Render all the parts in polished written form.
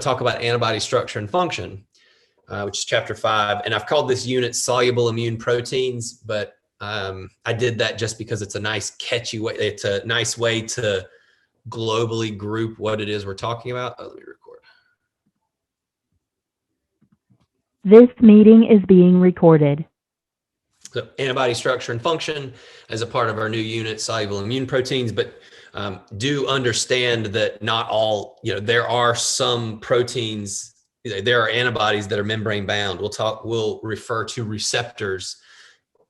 talk about antibody structure and function, which is chapter 5. And I've called this unit soluble immune proteins, but I did that just because it's a nice catchy way. It's a nice way to globally group what it is we're talking about. Oh, let me record. This meeting is being recorded. So antibody structure and function as a part of our new unit, soluble immune proteins, but do understand that not all, there are some proteins, there are antibodies that are membrane bound. We'll refer to receptors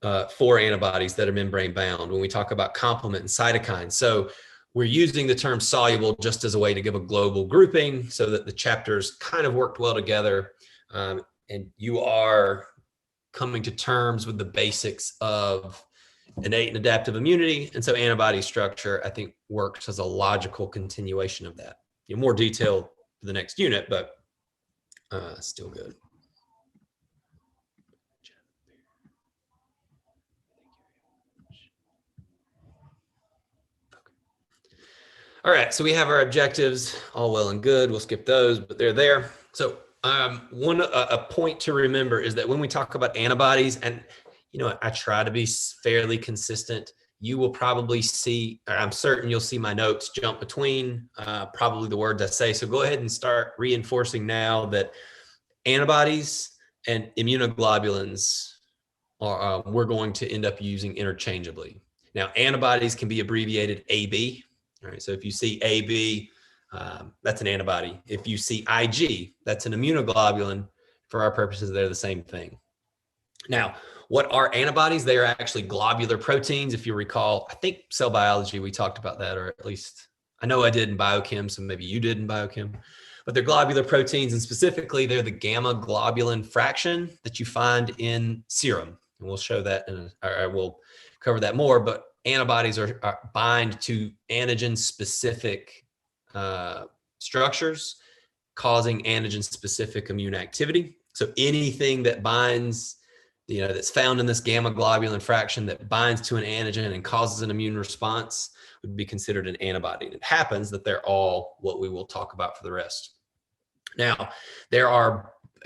for antibodies that are membrane bound when we talk about complement and cytokines. So we're using the term soluble just as a way to give a global grouping so that the chapters kind of worked well together. And you are coming to terms with the basics of innate and adaptive immunity. And so antibody structure, I think, works as a logical continuation of that. More detail for the next unit, but still good. All right, so we have our objectives, all well and good. We'll skip those, but they're there. So a point to remember is that when we talk about antibodies, and I try to be fairly consistent, you will probably see, or I'm certain you'll see my notes jump between probably the words I say. So go ahead and start reinforcing now that antibodies and immunoglobulins are we're going to end up using interchangeably. Now, antibodies can be abbreviated AB. All right, so if you see AB, that's an antibody. If you see IG, that's an immunoglobulin. For our purposes, they're the same thing. Now, what are antibodies? They are actually globular proteins. If you recall, I think cell biology, we talked about that, or at least I know I did in biochem, so maybe you did in biochem. But they're globular proteins, and specifically, they're the gamma globulin fraction that you find in serum. And we'll show that, or we'll cover that more, but antibodies are bind to antigen-specific structures, causing antigen-specific immune activity. So anything that binds, that's found in this gamma globulin fraction that binds to an antigen and causes an immune response would be considered an antibody. And it happens that they're all what we will talk about for the rest. Now,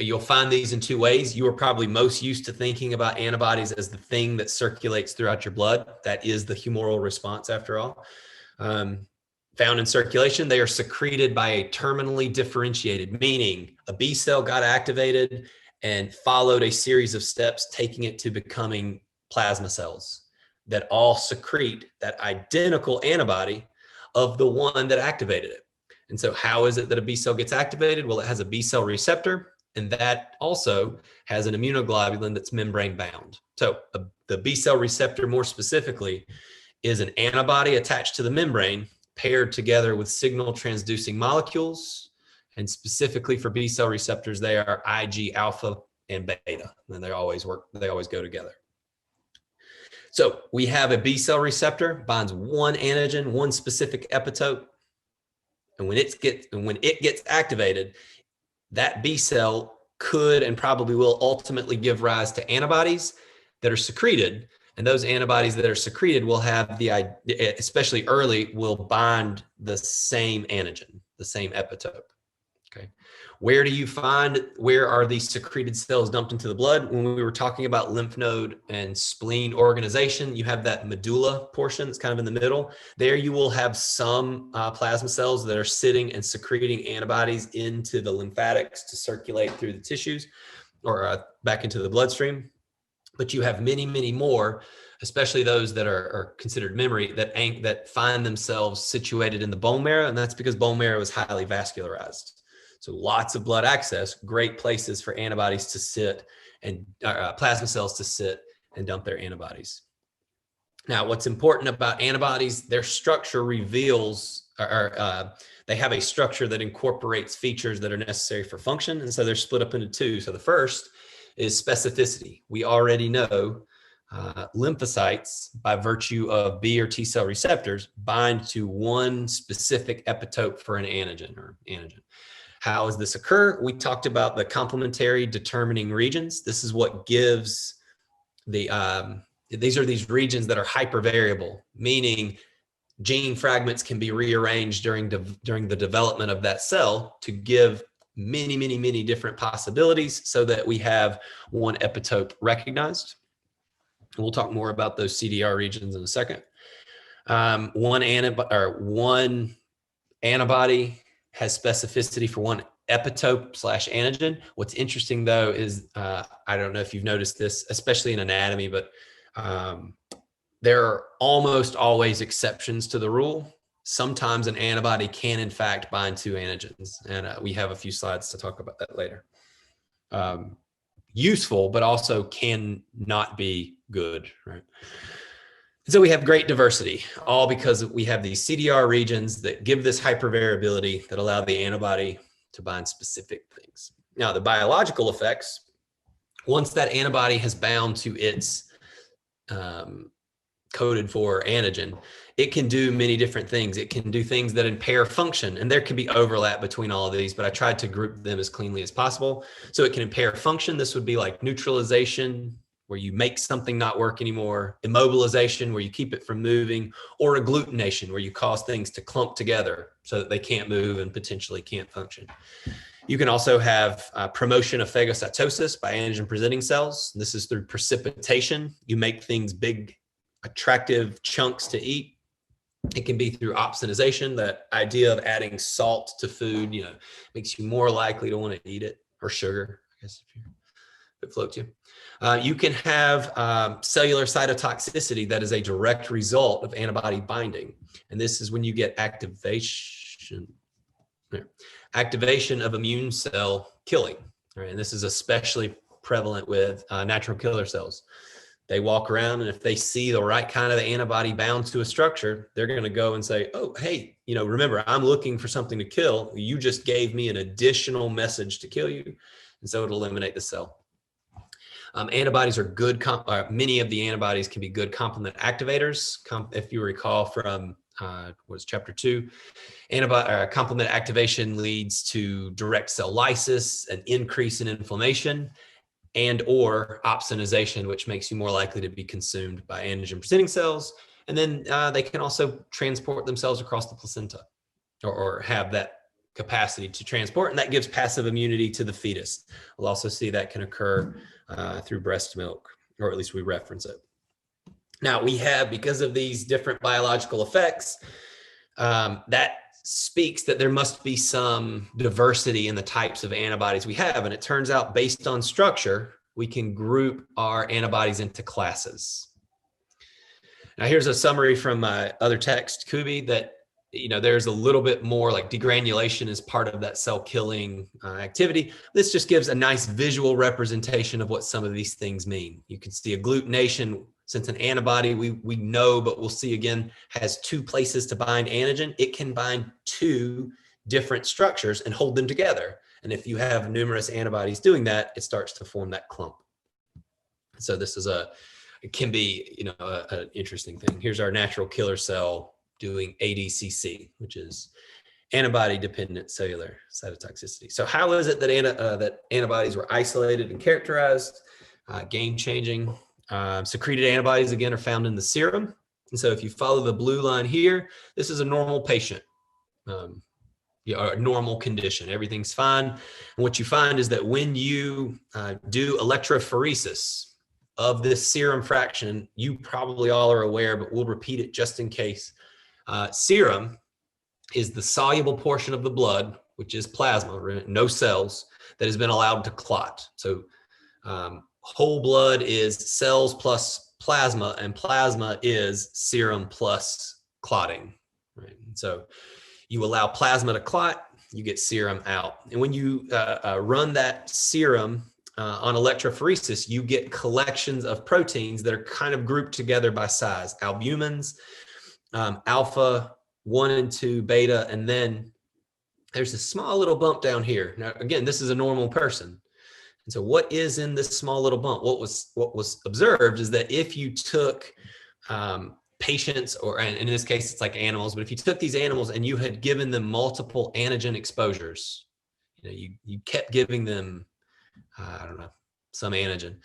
you'll find these in two ways. You are probably most used to thinking about antibodies as the thing that circulates throughout your blood. That is the humoral response, after all. Found in circulation, they are secreted by a terminally differentiated, meaning a B cell got activated and followed a series of steps, taking it to becoming plasma cells that all secrete that identical antibody of the one that activated it. And so how is it that a B cell gets activated? Well, it has a B cell receptor, and that also has an immunoglobulin that's membrane bound. So the B cell receptor, more specifically, is an antibody attached to the membrane paired together with signal transducing molecules. And specifically for B cell receptors, they are Ig alpha and beta, and they always go together. So we have a B cell receptor, binds one antigen, one specific epitope. And when it gets activated, that B cell could and probably will ultimately give rise to antibodies that are secreted. And those antibodies that are secreted will have especially early, will bind the same antigen, the same epitope. Okay. Where are these secreted cells dumped into the blood? When we were talking about lymph node and spleen organization, you have that medulla portion that's kind of in the middle. There you will have some plasma cells that are sitting and secreting antibodies into the lymphatics to circulate through the tissues or back into the bloodstream. But you have many, many more, especially those that are considered memory, that find themselves situated in the bone marrow. And that's because bone marrow is highly vascularized. So lots of blood access, great places for antibodies to sit and plasma cells to sit and dump their antibodies. Now, what's important about antibodies, their structure reveals, they have a structure that incorporates features that are necessary for function. And so they're split up into two. So the first is specificity. We already know lymphocytes, by virtue of B or T cell receptors, bind to one specific epitope for an antigen or antigen. How does this occur? We talked about the complementary determining regions. This is what gives these are these regions that are hypervariable, meaning gene fragments can be rearranged during the development of that cell to give many different possibilities so that we have one epitope recognized. We'll talk more about those CDR regions in a second. One antibody has specificity for one epitope / antigen. What's interesting though is, I don't know if you've noticed this, especially in anatomy, but there are almost always exceptions to the rule. Sometimes an antibody can in fact bind two antigens, and we have a few slides to talk about that later. Useful, but also can not be good, right? So we have great diversity, all because we have these CDR regions that give this hypervariability that allow the antibody to bind specific things. Now, the biological effects, once that antibody has bound to its coded for antigen, it can do many different things. It can do things that impair function, and there can be overlap between all of these, but I tried to group them as cleanly as possible. So it can impair function. This would be like neutralization, where you make something not work anymore, immobilization, where you keep it from moving, or agglutination, where you cause things to clump together so that they can't move and potentially can't function. You can also have promotion of phagocytosis by antigen presenting cells. This is through precipitation. You make things big, attractive chunks to eat. It can be through opsonization, that idea of adding salt to food, makes you more likely to want to eat it, or sugar, I guess, if it floats you. You can have cellular cytotoxicity that is a direct result of antibody binding. And this is when you get activation of immune cell killing. Right? And this is especially prevalent with natural killer cells. They walk around, and if they see the right kind of antibody bound to a structure, they're going to go and say, oh, hey, remember, I'm looking for something to kill. You just gave me an additional message to kill you. And so it'll eliminate the cell. Antibodies are good. Many of the antibodies can be good complement activators. If you recall from chapter 2, complement activation leads to direct cell lysis, an increase in inflammation, and or opsonization, which makes you more likely to be consumed by antigen presenting cells. And then they can also transport themselves across the placenta, or have that capacity to transport, and that gives passive immunity to the fetus. We'll also see that can occur through breast milk, or at least we reference it. Now we have, because of these different biological effects, that speaks that there must be some diversity in the types of antibodies we have. And it turns out, based on structure, we can group our antibodies into classes. Now here's a summary from my other text, Kubi, that there's a little bit more, like degranulation is part of that cell killing activity. This just gives a nice visual representation of what some of these things mean. You can see agglutination, since an antibody we know, but we'll see again, has two places to bind antigen. It can bind two different structures and hold them together. And if you have numerous antibodies doing that, it starts to form that clump. So this is it can be, an interesting thing. Here's our natural killer cell doing ADCC, which is antibody-dependent cellular cytotoxicity. So how is it that that antibodies were isolated and characterized? Game-changing. Secreted antibodies, again, are found in the serum. And so if you follow the blue line here, this is a normal patient, a normal condition. Everything's fine. And what you find is that when you do electrophoresis of this serum fraction, you probably all are aware, but we'll repeat it just in case. Serum is the soluble portion of the blood, which is plasma, no cells, that has been allowed to clot. So whole blood is cells plus plasma, and plasma is serum plus clotting. Right? So you allow plasma to clot, you get serum out. And when you run that serum on electrophoresis, you get collections of proteins that are kind of grouped together by size. Albumins, alpha, 1 and 2, beta, and then there's a small little bump down here. Now, again, this is a normal person. And so what is in this small little bump? What was observed is that if you took patients, or and in this case, it's like animals, but if you took these animals and you had given them multiple antigen exposures, you kept giving them, I don't know, some antigen.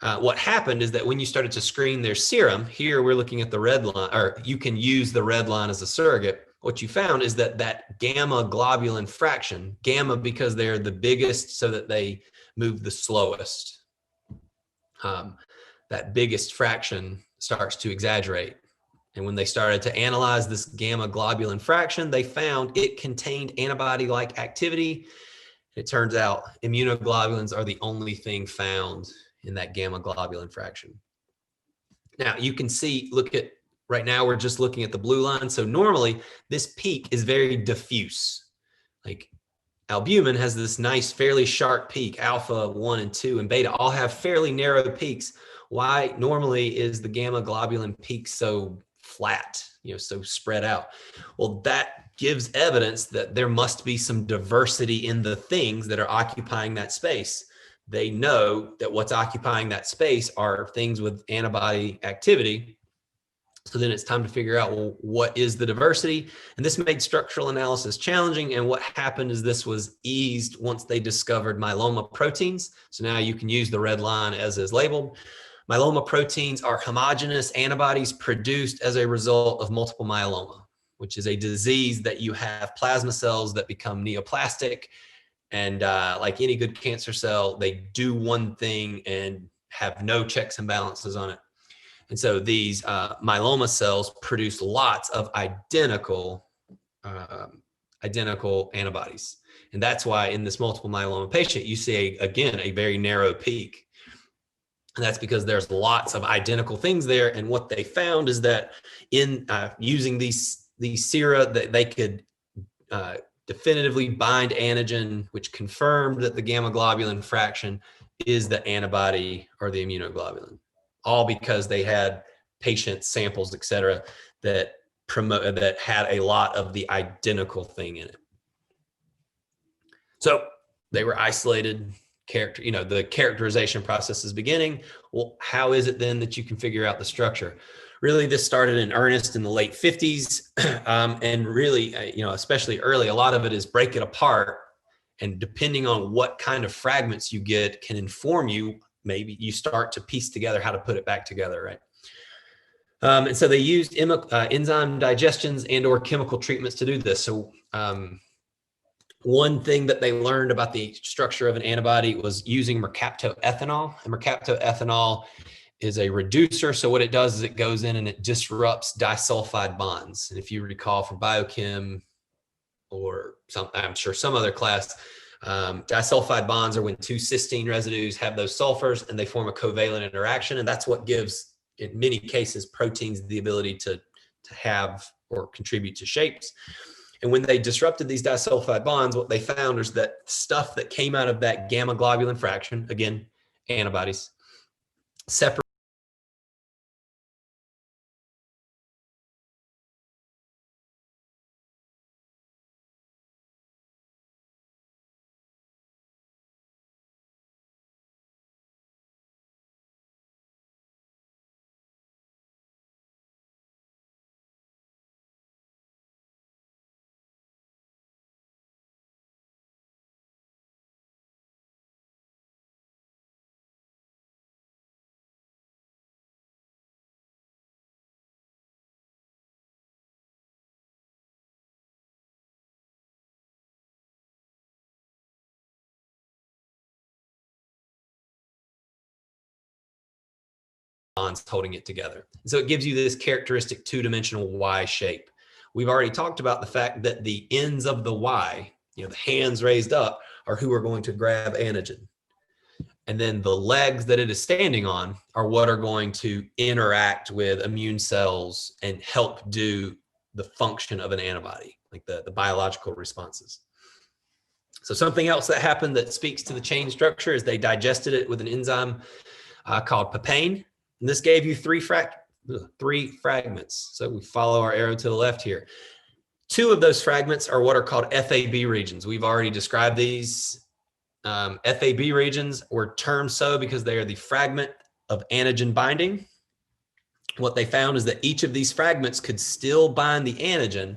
What happened is that when you started to screen their serum, here we're looking at the red line, or you can use the red line as a surrogate. what you found is that that gamma globulin fraction, gamma because they're the biggest so that they move the slowest, that biggest fraction starts to exaggerate. And when they started to analyze this gamma globulin fraction, they found it contained antibody-like activity. It turns out immunoglobulins are the only thing found in that gamma globulin fraction. Now you can see, look at, right now we're just looking at the blue line. So normally this peak is very diffuse. Like albumin has this nice, fairly sharp peak, alpha 1 and 2 and beta all have fairly narrow peaks. Why normally is the gamma globulin peak so flat, so spread out? Well, that gives evidence that there must be some diversity in the things that are occupying that space. They know that what's occupying that space are things with antibody activity. So then it's time to figure out, well, what is the diversity? And this made structural analysis challenging. And what happened is this was eased once they discovered myeloma proteins. So now you can use the red line as is labeled. Myeloma proteins are homogeneous antibodies produced as a result of multiple myeloma, which is a disease that you have plasma cells that become neoplastic. And like any good cancer cell, they do one thing and have no checks and balances on it. And so these myeloma cells produce lots of identical antibodies. And that's why in this multiple myeloma patient, you see, again, a very narrow peak. And that's because there's lots of identical things there. And what they found is that in using these sera, that they could definitively bind antigen, which confirmed that the gamma globulin fraction is the antibody or the immunoglobulin, all because they had patient samples, et cetera, that had a lot of the identical thing in it. So they were isolated. The characterization process is beginning. Well, how is it then that you can figure out the structure? Really, this started in earnest in the late 50s. And really, especially early, a lot of it is break it apart. And depending on what kind of fragments you get can inform you, maybe you start to piece together how to put it back together, right? And so they used enzyme digestions and or chemical treatments to do this. So one thing that they learned about the structure of an antibody was using mercaptoethanol. And mercaptoethanol is a reducer. So what it does is it goes in and it disrupts disulfide bonds. And if you recall from biochem or I'm sure some other class, disulfide bonds are when two cysteine residues have those sulfurs and they form a covalent interaction. And that's what gives, in many cases, proteins the ability to have or contribute to shapes. And when they disrupted these disulfide bonds, what they found is that stuff that came out of that gamma globulin fraction, again, antibodies, separate bonds holding it together. And so it gives you this characteristic two-dimensional Y shape. We've already talked about the fact that the ends of the Y, the hands raised up, are who are going to grab antigen. And then the legs that it is standing on are what are going to interact with immune cells and help do the function of an antibody, like the biological responses. So something else that happened that speaks to the chain structure is they digested it with an enzyme called papain. And this gave you three fragments. So we follow our arrow to the left here. Two of those fragments are what are called FAB regions. We've already described these. FAB regions were termed so because they are the fragment of antigen binding. What they found is that each of these fragments could still bind the antigen,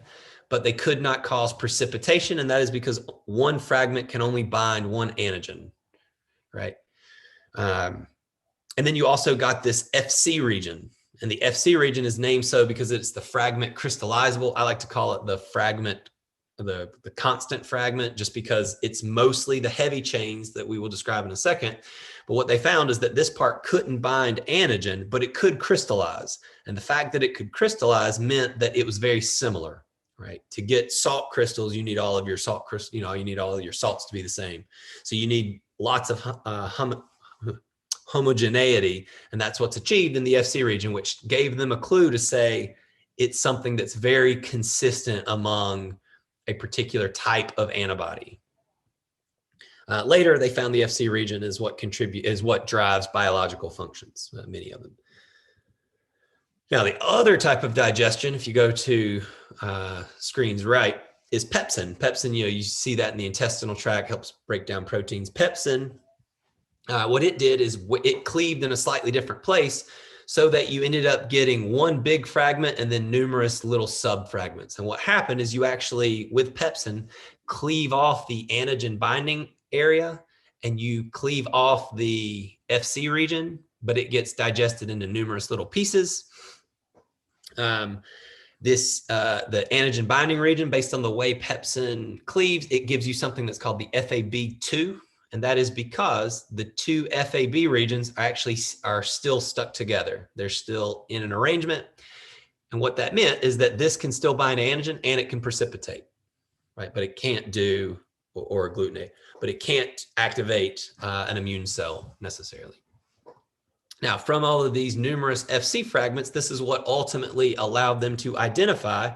but they could not cause precipitation. And that is because one fragment can only bind one antigen, right? And then you also got this FC region. And the FC region is named so because it's the fragment crystallizable. I like to call it the fragment, the constant fragment, just because it's mostly the heavy chains that we will describe in a second. But what they found is that this part couldn't bind antigen, but it could crystallize. And the fact that it could crystallize meant that it was very similar, right? To get salt crystals, you need all of your salt crystals, you need all of your salts to be the same. So you need lots of homogeneity, and that's what's achieved in the FC region, which gave them a clue to say it's something that's very consistent among a particular type of antibody. Later, they found the FC region is what drives biological functions, many of them. Now, the other type of digestion, if you go to screen's right, is pepsin. Pepsin, you see that in the intestinal tract, helps break down proteins. Pepsin, what it did is it cleaved in a slightly different place so that you ended up getting one big fragment and then numerous little sub-fragments. And what happened is you actually, with pepsin, cleave off the antigen binding area and you cleave off the FC region, but it gets digested into numerous little pieces. The antigen binding region, based on the way pepsin cleaves, it gives you something that's called the FAB2. And that is because the two FAB regions are still stuck together. They're still in an arrangement. And what that meant is that this can still bind antigen and it can precipitate, right? But it can't do, or glutenate, but it can't activate an immune cell necessarily. Now, from all of these numerous FC fragments, this is what ultimately allowed them to identify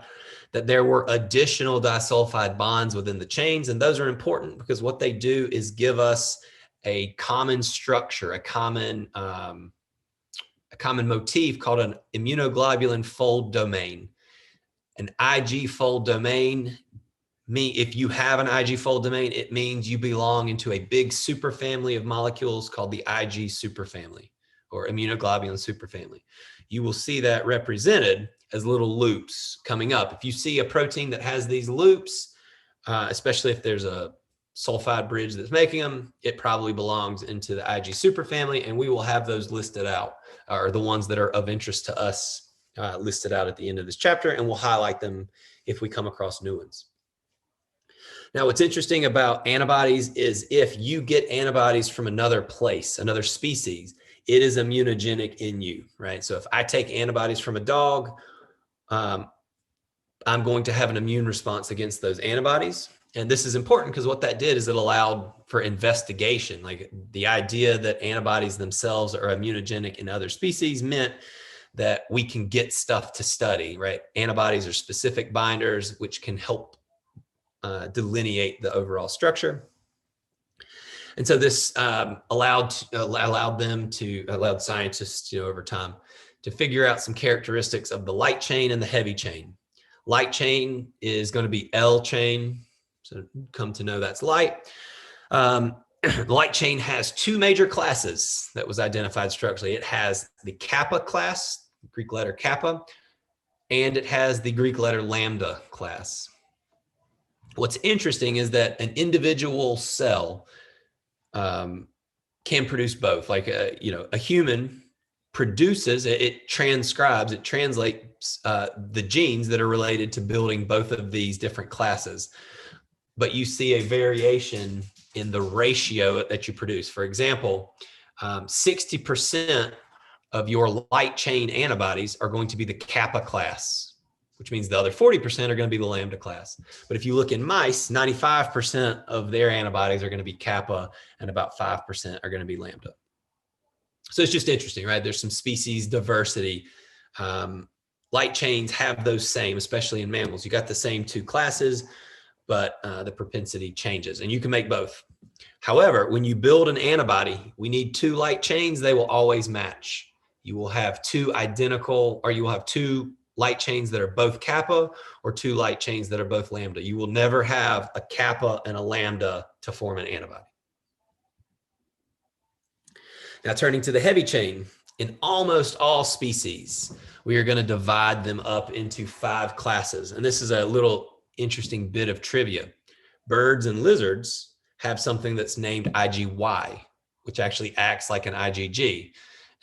that there were additional disulfide bonds within the chains. And those are important because what they do is give us a common structure, a common motif called an immunoglobulin fold domain. An IG fold domain, if you have an IG fold domain, it means you belong into a big superfamily of molecules called the IG superfamily or immunoglobulin superfamily. You will see that represented as little loops coming up. If you see a protein that has these loops, especially if there's a sulfide bridge that's making them, it probably belongs into the IG superfamily, and we will have those listed out, or the ones that are of interest to us listed out at the end of this chapter, and we'll highlight them if we come across new ones. Now, what's interesting about antibodies is if you get antibodies from another place, another species, it is immunogenic in you, right? So if I take antibodies from a dog, I'm going to have an immune response against those antibodies. And this is important because what that did is it allowed for investigation. Like the idea that antibodies themselves are immunogenic in other species meant that we can get stuff to study, right? Antibodies are specific binders, which can help delineate the overall structure. And so this allowed scientists, over time, to figure out some characteristics of the light chain and the heavy chain. Light chain is going to be L chain, so come to know that's light. The light chain has two major classes that was identified structurally. It has the kappa class, Greek letter kappa, and it has the Greek letter lambda class. What's interesting is that an individual cell can produce both. Like a human produces, it translates the genes that are related to building both of these different classes. But you see a variation in the ratio that you produce. For example, 60% of your light chain antibodies are going to be the kappa class, which means the other 40% are going to be the lambda class. But if you look in mice, 95% of their antibodies are going to be kappa and about 5% are going to be lambda. So it's just interesting, right? There's some species diversity. Light chains have those same, especially in mammals. You got the same two classes, but the propensity changes, and you can make both. However, when you build an antibody, we need two light chains. They will always match. You will have two identical, or you will have two light chains that are both kappa or two light chains that are both lambda. You will never have a kappa and a lambda to form an antibody. Now, turning to the heavy chain, in almost all species, we are going to divide them up into 5 classes. And this is a little interesting bit of trivia. Birds and lizards have something that's named IgY, which actually acts like an IgG.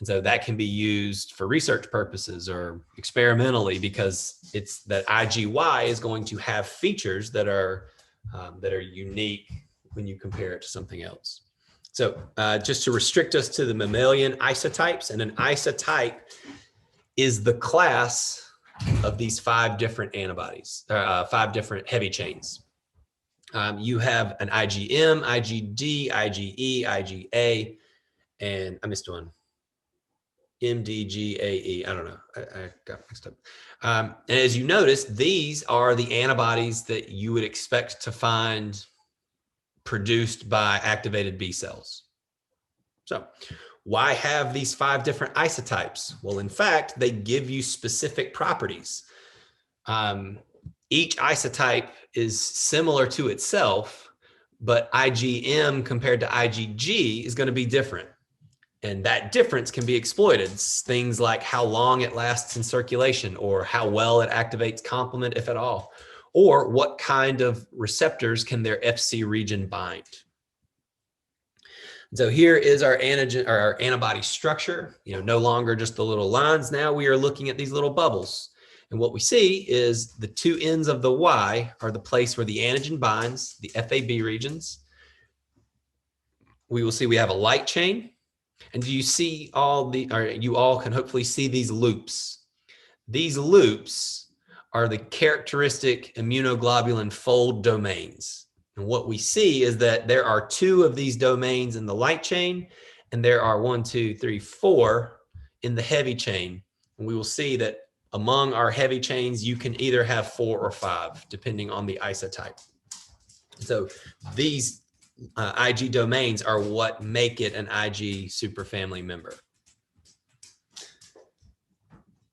And so that can be used for research purposes or experimentally, because it's that IgY is going to have features that are unique when you compare it to something else. So just to restrict us to the mammalian isotypes, and an isotype is the class of these 5 different antibodies, 5 different heavy chains. You have an IgM, IgG, IgE, IgA, and I missed one. MDGAE. I don't know. I got mixed up. And as you notice, these are the antibodies that you would expect to find produced by activated B cells. So why have these 5 different isotypes? Well, in fact, they give you specific properties. Each isotype is similar to itself, but IgM compared to IgG is going to be different. And that difference can be exploited. Things like how long it lasts in circulation, or how well it activates complement, if at all, or what kind of receptors can their Fc region bind. So here is our antigen, or our antibody structure. No longer just the little lines. Now we are looking at these little bubbles. And what we see is the 2 ends of the Y are the place where the antigen binds, the FAB regions. We will see we have a light chain. And do you see you all can hopefully see these loops. These loops are the characteristic immunoglobulin fold domains. And what we see is that there are 2 of these domains in the light chain, and there are 1, 2, 3, 4 in the heavy chain. And we will see that among our heavy chains, you can either have 4 or 5, depending on the isotype. So these Ig domains are what make it an Ig superfamily member.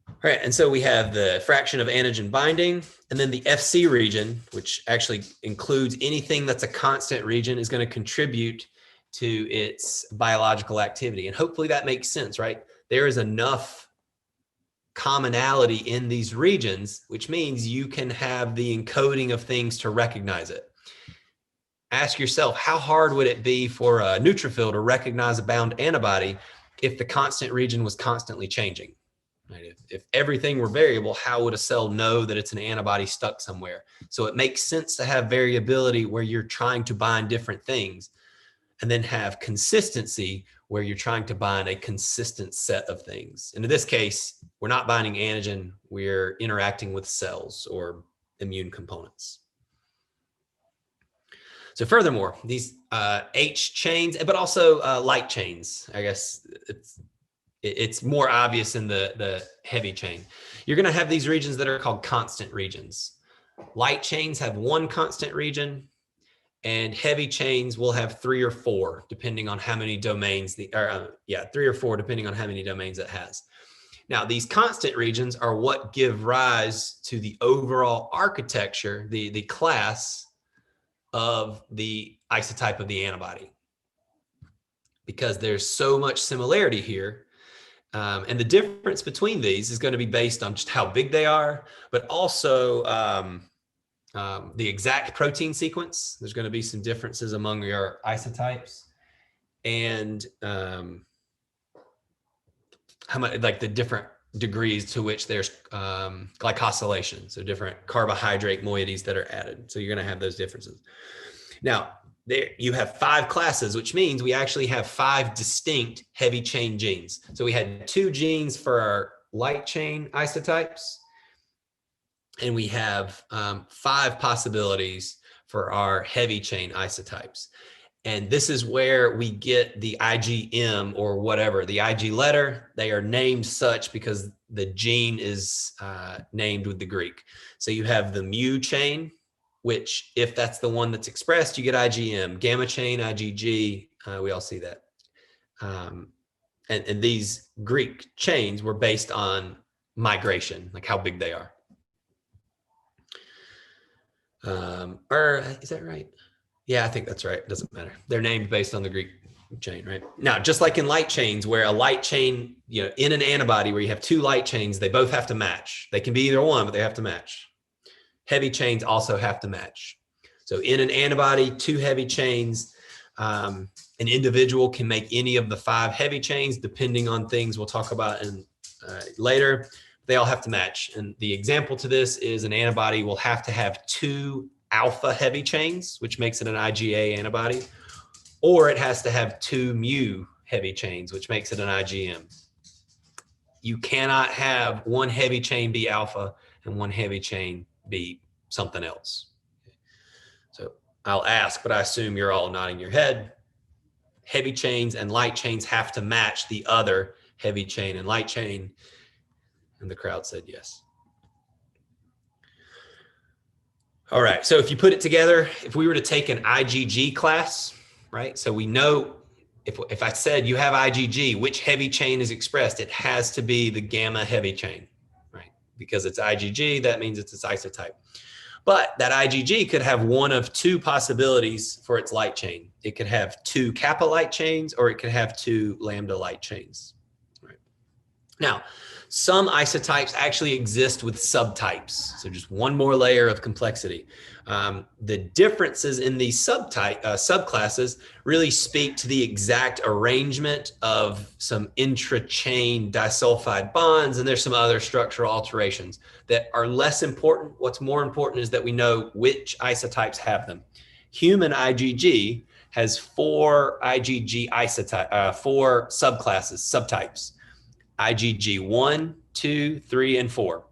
All right, and so we have the fraction of antigen binding, and then the Fc region, which actually includes anything that's a constant region, is going to contribute to its biological activity. And hopefully that makes sense, right? There is enough commonality in these regions, which means you can have the encoding of things to recognize it. Ask yourself, how hard would it be for a neutrophil to recognize a bound antibody if the constant region was constantly changing? Right? If everything were variable, how would a cell know that it's an antibody stuck somewhere? So it makes sense to have variability where you're trying to bind different things, and then have consistency where you're trying to bind a consistent set of things. And in this case, we're not binding antigen, we're interacting with cells or immune components. So furthermore, these H chains, but also light chains, I guess it's more obvious in the heavy chain. You're going to have these regions that are called constant regions. Light chains have 1 constant region, and heavy chains will have 3 or 4, depending on how many domains 3 or 4, depending on how many domains it has. Now, these constant regions are what give rise to the overall architecture, the class of the isotype of the antibody, because there's so much similarity here. And the difference between these is going to be based on just how big they are, but also the exact protein sequence. There's going to be some differences among your isotypes, and how much, like the different degrees to which there's glycosylation, so different carbohydrate moieties that are added. So you're going to have those differences. Now, there you have 5 classes, which means we actually have 5 distinct heavy chain genes. So we had 2 genes for our light chain isotypes, and we have 5 possibilities for our heavy chain isotypes. And this is where we get the IgM, or whatever, the Ig letter. They are named such because the gene is named with the Greek. So you have the mu chain, which if that's the one that's expressed, you get IgM. Gamma chain, IgG, we all see that. And these Greek chains were based on migration, like how big they are. Or is that right? Yeah, I think that's right. It doesn't matter. They're named based on the Greek chain, right? Now, just like in light chains, where a light chain, in an antibody where you have 2 light chains, they both have to match. They can be either one, but they have to match. Heavy chains also have to match. So in an antibody, 2 heavy chains An individual can make any of the 5 heavy chains depending on things we'll talk about later. They all have to match. And the example to this is an antibody will have to have 2 alpha heavy chains, which makes it an IgA antibody, or it has to have 2 mu heavy chains, which makes it an IgM. You cannot have one heavy chain be alpha and one heavy chain be something else. So I'll ask, but I assume you're all nodding your head. Heavy chains and light chains have to match the other heavy chain and light chain. And the crowd said yes. All right, so if you put it together, if we were to take an IgG class, right? So we know if I said you have IgG, which heavy chain is expressed? It has to be the gamma heavy chain, right? Because it's IgG, that means it's its isotype. But that IgG could have one of 2 possibilities for its light chain. It could have 2 kappa light chains, or it could have 2 lambda light chains, right? Now, some isotypes actually exist with subtypes. So just one more layer of complexity. The differences in these subclasses really speak to the exact arrangement of some intra-chain disulfide bonds, and there's some other structural alterations that are less important. What's more important is that we know which isotypes have them. Human IgG has 4 IgG isotypes, 4 subtypes. IgG 1, 2, 3, and 4.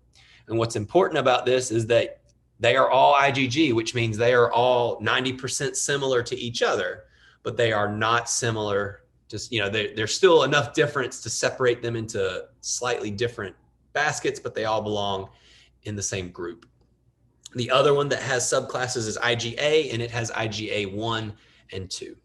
And what's important about this is that they are all IgG, which means they are all 90% similar to each other, but they are not similar. Just, there's still enough difference to separate them into slightly different baskets, but they all belong in the same group. The other one that has subclasses is IgA, and it has IgA 1 and 2.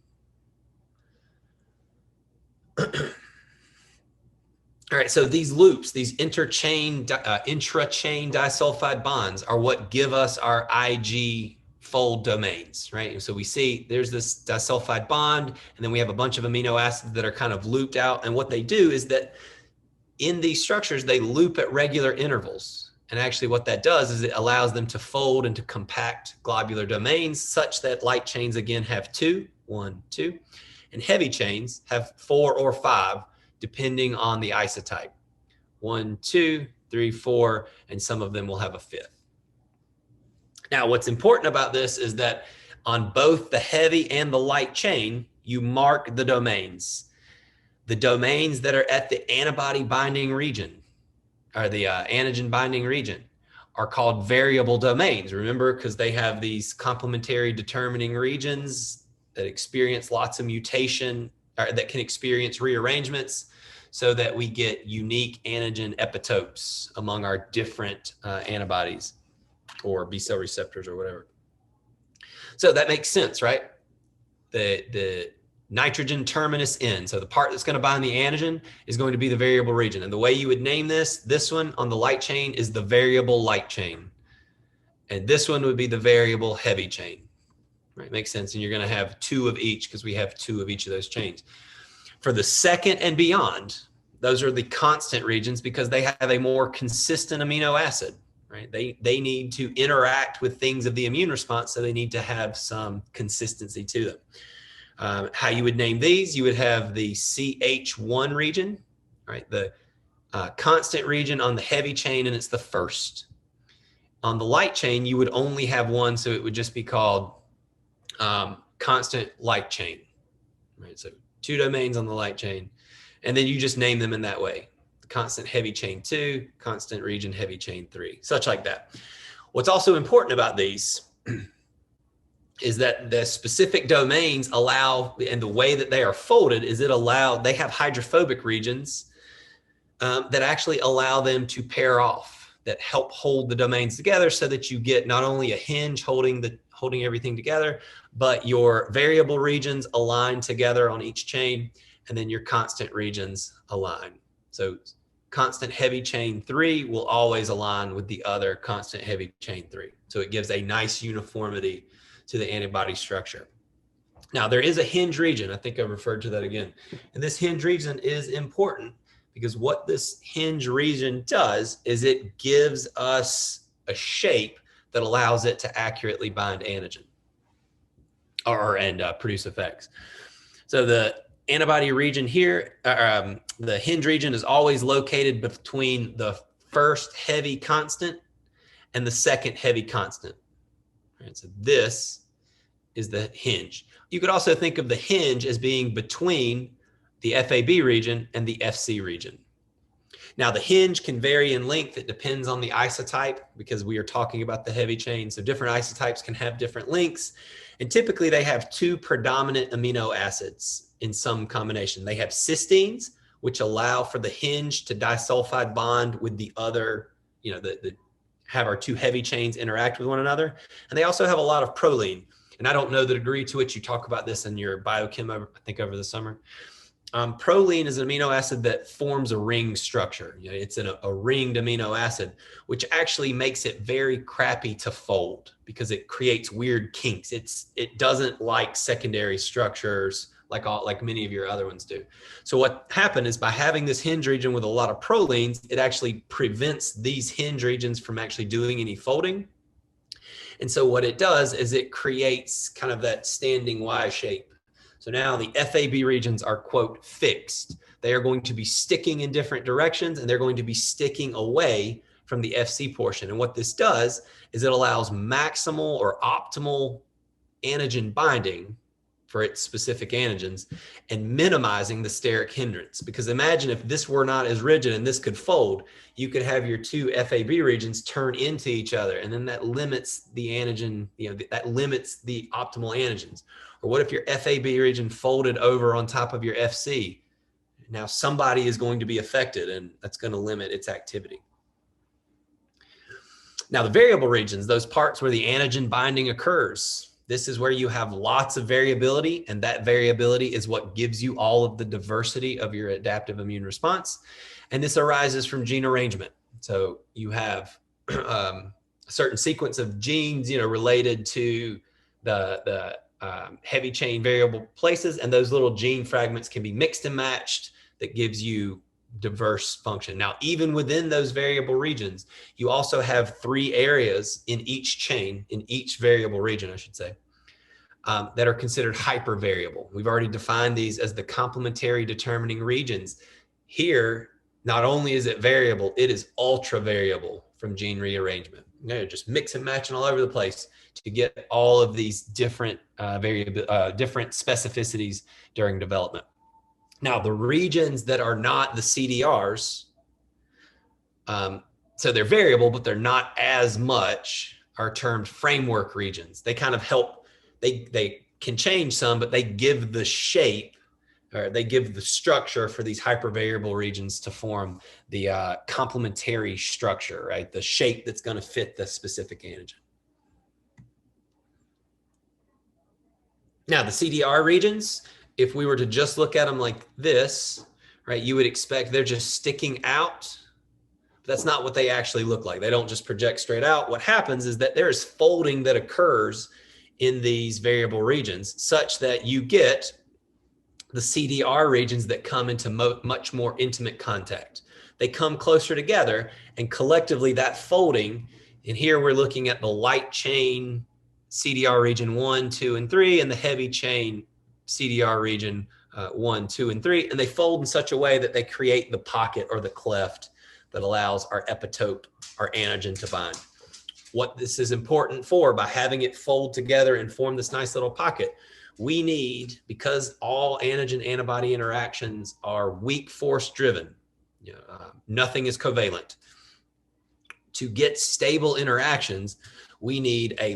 All right, so these loops, these intra-chain disulfide bonds are what give us our Ig fold domains, right? So we see there's this disulfide bond, and then we have a bunch of amino acids that are kind of looped out. And what they do is that in these structures, they loop at regular intervals. And actually what that does is it allows them to fold into compact globular domains such that light chains, again, have 2, 1, 2, and heavy chains have 4 or 5, depending on the isotype. 1, 2, 3, 4, and some of them will have a 5th. Now, what's important about this is that on both the heavy and the light chain, you mark the domains. The domains that are at the antibody binding region, or the antigen binding region, are called variable domains. Remember, because they have these complementary determining regions that experience lots of mutation, or that can experience rearrangements, so that we get unique antigen epitopes among our different antibodies or B cell receptors or whatever. So that makes sense, right? The nitrogen terminus N, so the part that's going to bind the antigen, is going to be the variable region. And the way you would name this one on the light chain is the variable light chain. And this one would be the variable heavy chain, right? Makes sense. And you're going to have 2 of each because we have 2 of each of those chains. For the second and beyond, those are the constant regions because they have a more consistent amino acid, right? They need to interact with things of the immune response, so they need to have some consistency to them. How you would name these, you would have the CH1 region, right? The constant region on the heavy chain, and it's the first. On the light chain, you would only have one, so it would just be called constant light chain, right? So 2 domains on the light chain, and then you just name them in that way. Constant heavy chain 2, constant region heavy chain 3, such like that. What's also important about these is that the specific domains allow, and the way that they are folded is they have hydrophobic regions that actually allow them to pair off, that help hold the domains together so that you get not only a hinge holding everything together, but your variable regions align together on each chain, and then your constant regions align. So constant heavy chain 3 will always align with the other constant heavy chain 3. So it gives a nice uniformity to the antibody structure. Now, there is a hinge region. I think I referred to that again. And this hinge region is important because what this hinge region does is it gives us a shape that allows it to accurately bind antigen. and produce effects. So the antibody region here, the hinge region is always located between the first heavy constant and the second heavy constant. Right, so this is the hinge. You could also think of the hinge as being between the FAB region and the FC region. Now, the hinge can vary in length. It depends on the isotype because we are talking about the heavy chain. So different isotypes can have different lengths. And typically they have two predominant amino acids in some combination. They have cysteines, which allow for the hinge to disulfide bond with the other, have our two heavy chains interact with one another. And they also have a lot of proline. And I don't know the degree to which you talk about this in your biochem, I think over the summer. Proline is an amino acid that forms a ring structure. It's a ringed amino acid, which actually makes it very crappy to fold because it creates weird kinks. It doesn't like secondary structures like many of your other ones do. So what happened is by having this hinge region with a lot of prolines, it actually prevents these hinge regions from actually doing any folding. And so what it does is it creates kind of that standing Y shape. So now the FAB regions are, quote, fixed. They are going to be sticking in different directions and they're going to be sticking away from the FC portion. And what this does is it allows maximal or optimal antigen binding for its specific antigens and minimizing the steric hindrance. Because imagine if this were not as rigid and this could fold, you could have your two FAB regions turn into each other. And then that limits the antigen, that limits the optimal antigens. Or what if your FAB region folded over on top of your FC? Now somebody is going to be affected and that's going to limit its activity. Now the variable regions, those parts where the antigen binding occurs, this is where you have lots of variability, and that variability is what gives you all of the diversity of your adaptive immune response. And this arises from gene arrangement. So you have a certain sequence of genes, related to the heavy chain variable places, and those little gene fragments can be mixed and matched. That gives you diverse function. Now, even within those variable regions, you also have three areas in each chain, in each variable region, I should say, that are considered hypervariable. We've already defined these as the complementary determining regions. Here, not only is it variable, it is ultra variable from gene rearrangement. Just mix and matching all over the place to get all of these different different specificities during development. Now, the regions that are not the CDRs, so they're variable, but they're not as much, are termed framework regions. They kind of help, they can change some, but they give the shape, or they give the structure for these hypervariable regions to form the complementary structure, right? The shape that's going to fit the specific antigen. Now, the CDR regions, if we were to just look at them like this, right, you would expect they're just sticking out. But that's not what they actually look like. They don't just project straight out. What happens is that there is folding that occurs in these variable regions such that you get the CDR regions that come into much more intimate contact. They come closer together, and collectively that folding, and here we're looking at the light chain CDR region 1, 2, and 3, and the heavy chain CDR region 1, 2, and 3, and they fold in such a way that they create the pocket or the cleft that allows our epitope, our antigen, to bind. What this is important for, by having it fold together and form this nice little pocket, we need, because all antigen antibody interactions are weak force driven, nothing is covalent. To get stable interactions, we need a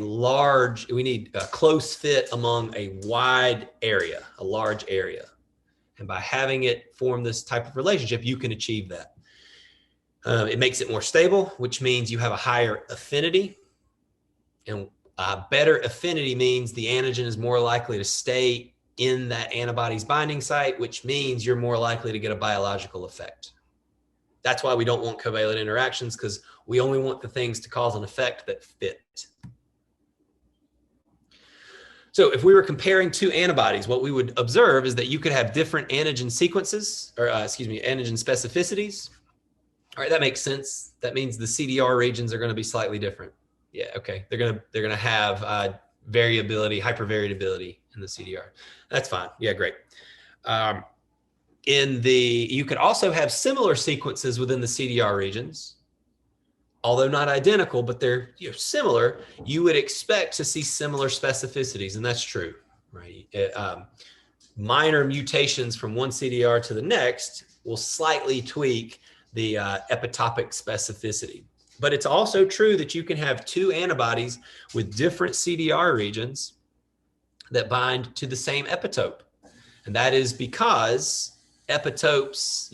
close fit among a wide area, a large area. And by having it form this type of relationship, you can achieve that. It makes it more stable, which means you have a higher affinity. And better affinity means the antigen is more likely to stay in that antibody's binding site, which means you're more likely to get a biological effect. That's why we don't want covalent interactions, because we only want the things to cause an effect that fit. So if we were comparing two antibodies, what we would observe is that you could have different antigen sequences, or antigen specificities. All right, that makes sense. That means the CDR regions are going to be slightly different. Yeah, okay. They're gonna have variability, hypervariability in the CDR. That's fine. Yeah, great. You could also have similar sequences within the CDR regions, although not identical, but they're similar. You would expect to see similar specificities, and that's true, right? Minor mutations from one CDR to the next will slightly tweak the epitopic specificity. But it's also true that you can have two antibodies with different CDR regions that bind to the same epitope. And that is because epitopes,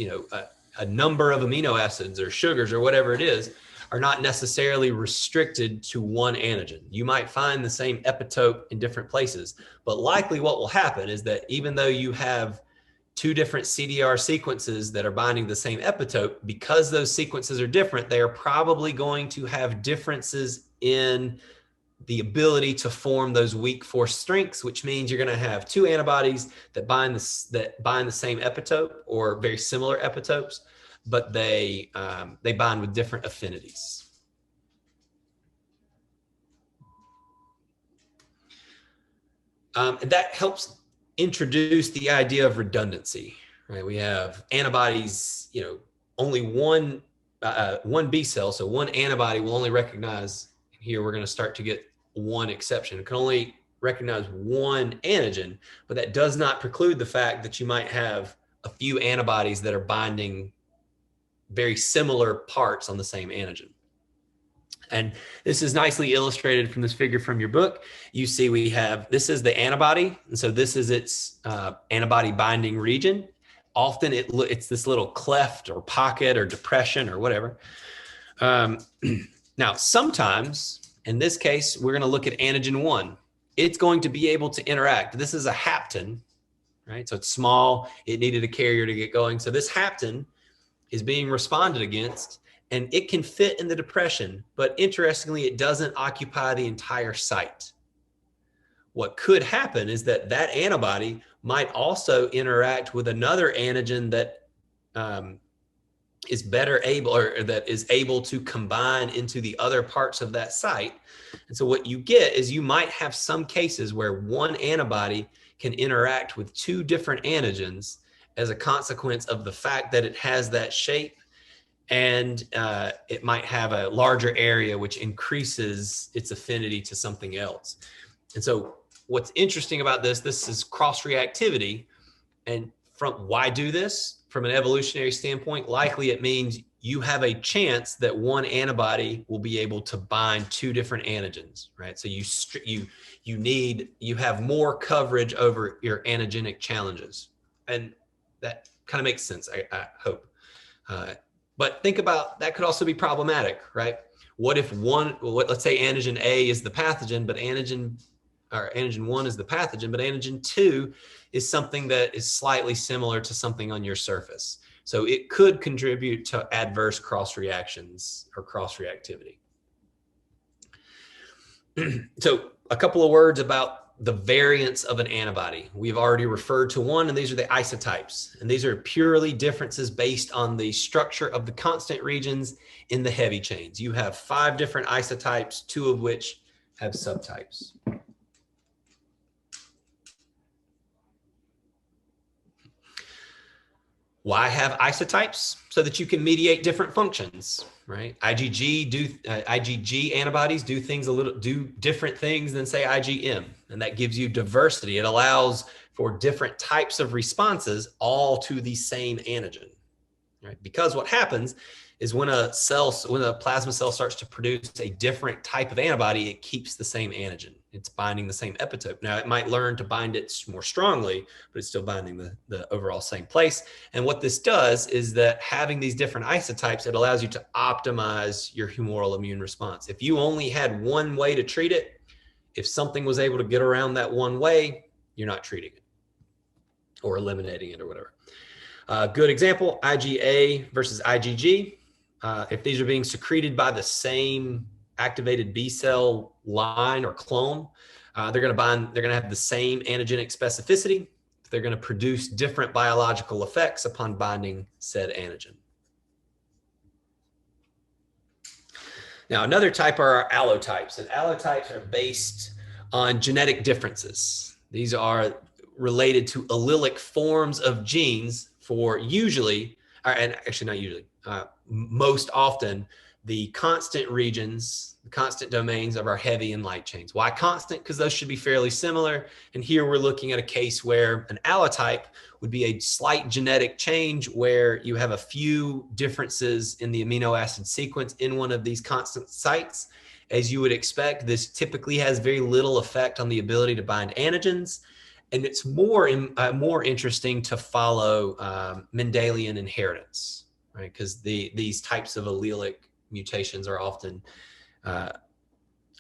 a number of amino acids or sugars or whatever it is, are not necessarily restricted to one antigen. You might find the same epitope in different places, but likely what will happen is that even though you have two different CDR sequences that are binding the same epitope, because those sequences are different, they are probably going to have differences in the ability to form those weak force strengths, which means you're going to have two antibodies that bind the same epitope or very similar epitopes, but they bind with different affinities. And that helps introduce the idea of redundancy, right? We have antibodies, only one B cell, so one antibody will only recognize. Here we're going to start to get one exception. It can only recognize one antigen, but that does not preclude the fact that you might have a few antibodies that are binding very similar parts on the same antigen. And this is nicely illustrated from this figure from your book. You see this is the antibody, and so this is its antibody binding region. Often it's this little cleft or pocket or depression or whatever. Now, sometimes, in this case, we're going to look at antigen 1. It's going to be able to interact. This is a hapten, right? So it's small. It needed a carrier to get going. So this hapten is being responded against, and it can fit in the depression, but interestingly, it doesn't occupy the entire site. What could happen is that antibody might also interact with another antigen that is better able, or that is able to combine into the other parts of that site. And so what you get is you might have some cases where one antibody can interact with two different antigens as a consequence of the fact that it has that shape, and it might have a larger area which increases its affinity to something else. And so what's interesting about this is cross-reactivity. And why do this? From an evolutionary standpoint, likely it means you have a chance that one antibody will be able to bind two different antigens, right? So you have more coverage over your antigenic challenges. And that kind of makes sense, I hope. But think about, that could also be problematic, right? What if let's say antigen A is the pathogen, but antigen 1 is the pathogen, but antigen 2 is something that is slightly similar to something on your surface. So it could contribute to adverse cross reactions or cross reactivity. So a couple of words about the variants of an antibody. We've already referred to one, and these are the isotypes. And these are purely differences based on the structure of the constant regions in the heavy chains. You have 5 different isotypes, 2 of which have subtypes. Why have isotypes? So that you can mediate different functions, right? IgG antibodies do different things than, say, IgM, and that gives you diversity. It allows for different types of responses all to the same antigen, right? Because what happens is when a plasma cell starts to produce a different type of antibody, it keeps the same antigen. It's binding the same epitope. Now, it might learn to bind it more strongly, but it's still binding the overall same place. And what this does is that having these different isotypes, it allows you to optimize your humoral immune response. If you only had one way to treat it, if something was able to get around that one way, you're not treating it or eliminating it or whatever. Good example, IgA versus IgG. If these are being secreted by the same activated B cell line or clone, they're going to have the same antigenic specificity. They're going to produce different biological effects upon binding said antigen. Now, another type are our allotypes, and allotypes are based on genetic differences. These are related to allelic forms of genes for usually, and actually not usually, most often, the constant regions, the constant domains of our heavy and light chains. Why constant? Because those should be fairly similar. And here we're looking at a case where an allotype would be a slight genetic change where you have a few differences in the amino acid sequence in one of these constant sites. As you would expect, this typically has very little effect on the ability to bind antigens. And it's more interesting to follow Mendelian inheritance, right? Because these types of allelic mutations are often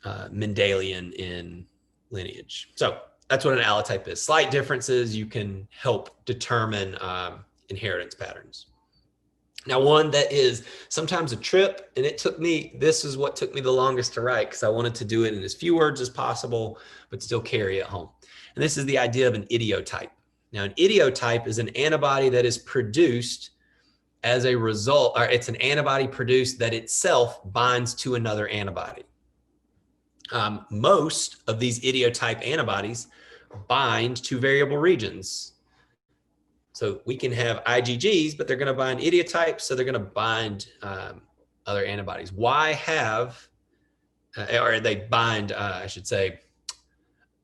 Mendelian in lineage. So that's what an allotype is. Slight differences, you can help determine inheritance patterns. Now, one that is sometimes a trip, and this is what took me the longest to write because I wanted to do it in as few words as possible, but still carry it home. And this is the idea of an idiotype. Now, an idiotype is an antibody that is produced as a result, or it's an antibody produced that itself binds to another antibody. Most of these idiotype antibodies bind to variable regions. So we can have IgGs, but they're going to bind idiotypes, so they're going to bind other antibodies. Why have, or they bind, I should say,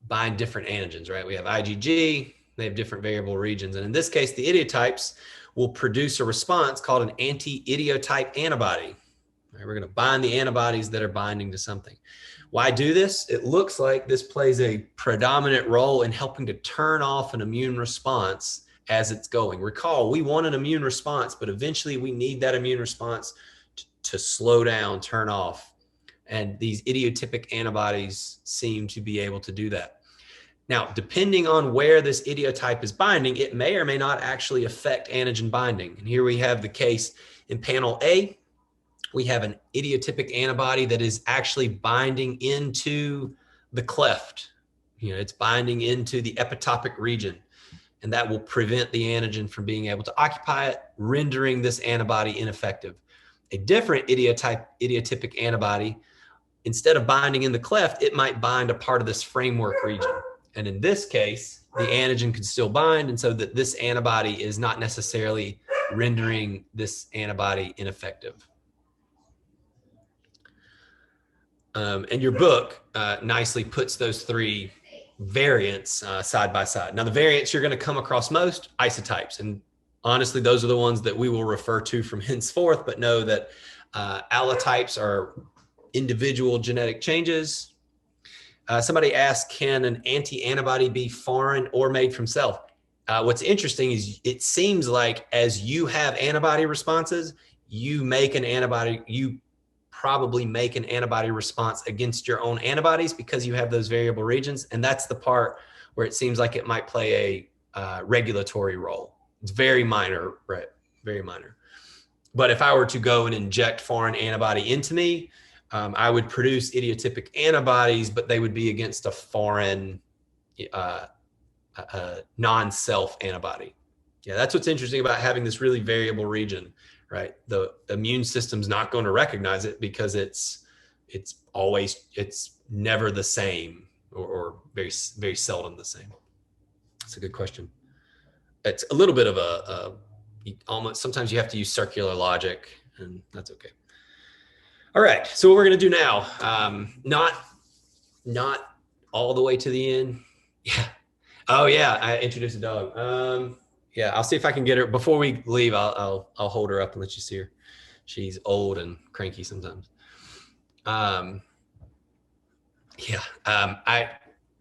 bind different antigens, right? We have IgG, they have different variable regions. And in this case, the idiotypes will produce a response called an anti-idiotype antibody. Right, we're going to bind the antibodies that are binding to something. Why do this? It looks like this plays a predominant role in helping to turn off an immune response as it's going. Recall, we want an immune response, but eventually we need that immune response to slow down, turn off. And these idiotypic antibodies seem to be able to do that. Now, depending on where this idiotype is binding, it may or may not actually affect antigen binding. And here we have the case in panel A. We have an idiotypic antibody that is actually binding into the cleft. It's binding into the epitopic region, and that will prevent the antigen from being able to occupy it, rendering this antibody ineffective. A different idiotypic antibody, instead of binding in the cleft, it might bind a part of this framework region. And in this case, the antigen could still bind, and so that this antibody is not necessarily rendering this antibody ineffective. And your book nicely puts those three variants side by side. Now, the variants you're going to come across most, isotypes. And honestly, those are the ones that we will refer to from henceforth, but know that allotypes are individual genetic changes. Somebody asked, can an anti-antibody be foreign or made from self? What's interesting is it seems like as you have antibody responses, you probably make an antibody response against your own antibodies because you have those variable regions. And that's the part where it seems like it might play a regulatory role. It's very minor, right? Very minor. But if I were to go and inject foreign antibody into me, I would produce idiotypic antibodies, but they would be against a foreign non-self antibody. Yeah, that's what's interesting about having this really variable region, right? The immune system's not going to recognize it because it's never the same or very, very seldom the same. That's a good question. It's a little bit of almost, sometimes you have to use circular logic, and that's okay. All right, so what we're going to do now, not all the way to the end. Yeah. Oh yeah, I introduced a dog. Yeah, I'll see if I can get her before we leave. I'll hold her up and let you see her. She's old and cranky sometimes. I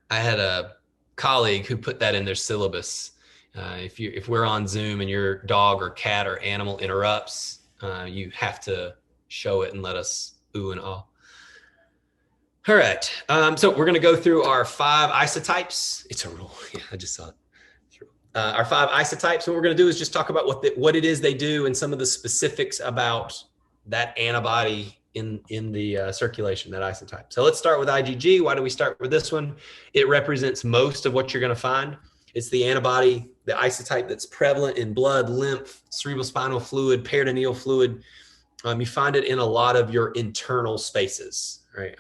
had a colleague who put that in their syllabus. If we're on Zoom and your dog or cat or animal interrupts, you have to show it and let us ooh and ah. All right, so we're going to go through our 5 isotypes. It's a rule. Yeah, I just saw it. Our 5 isotypes. What we're going to do is just talk about what it is they do and some of the specifics about that antibody in the circulation, that isotype. So let's start with IgG. Why do we start with this one? It represents most of what you're going to find. It's the antibody, the isotype that's prevalent in blood, lymph, cerebrospinal fluid, peritoneal fluid. You find it in a lot of your internal spaces, right?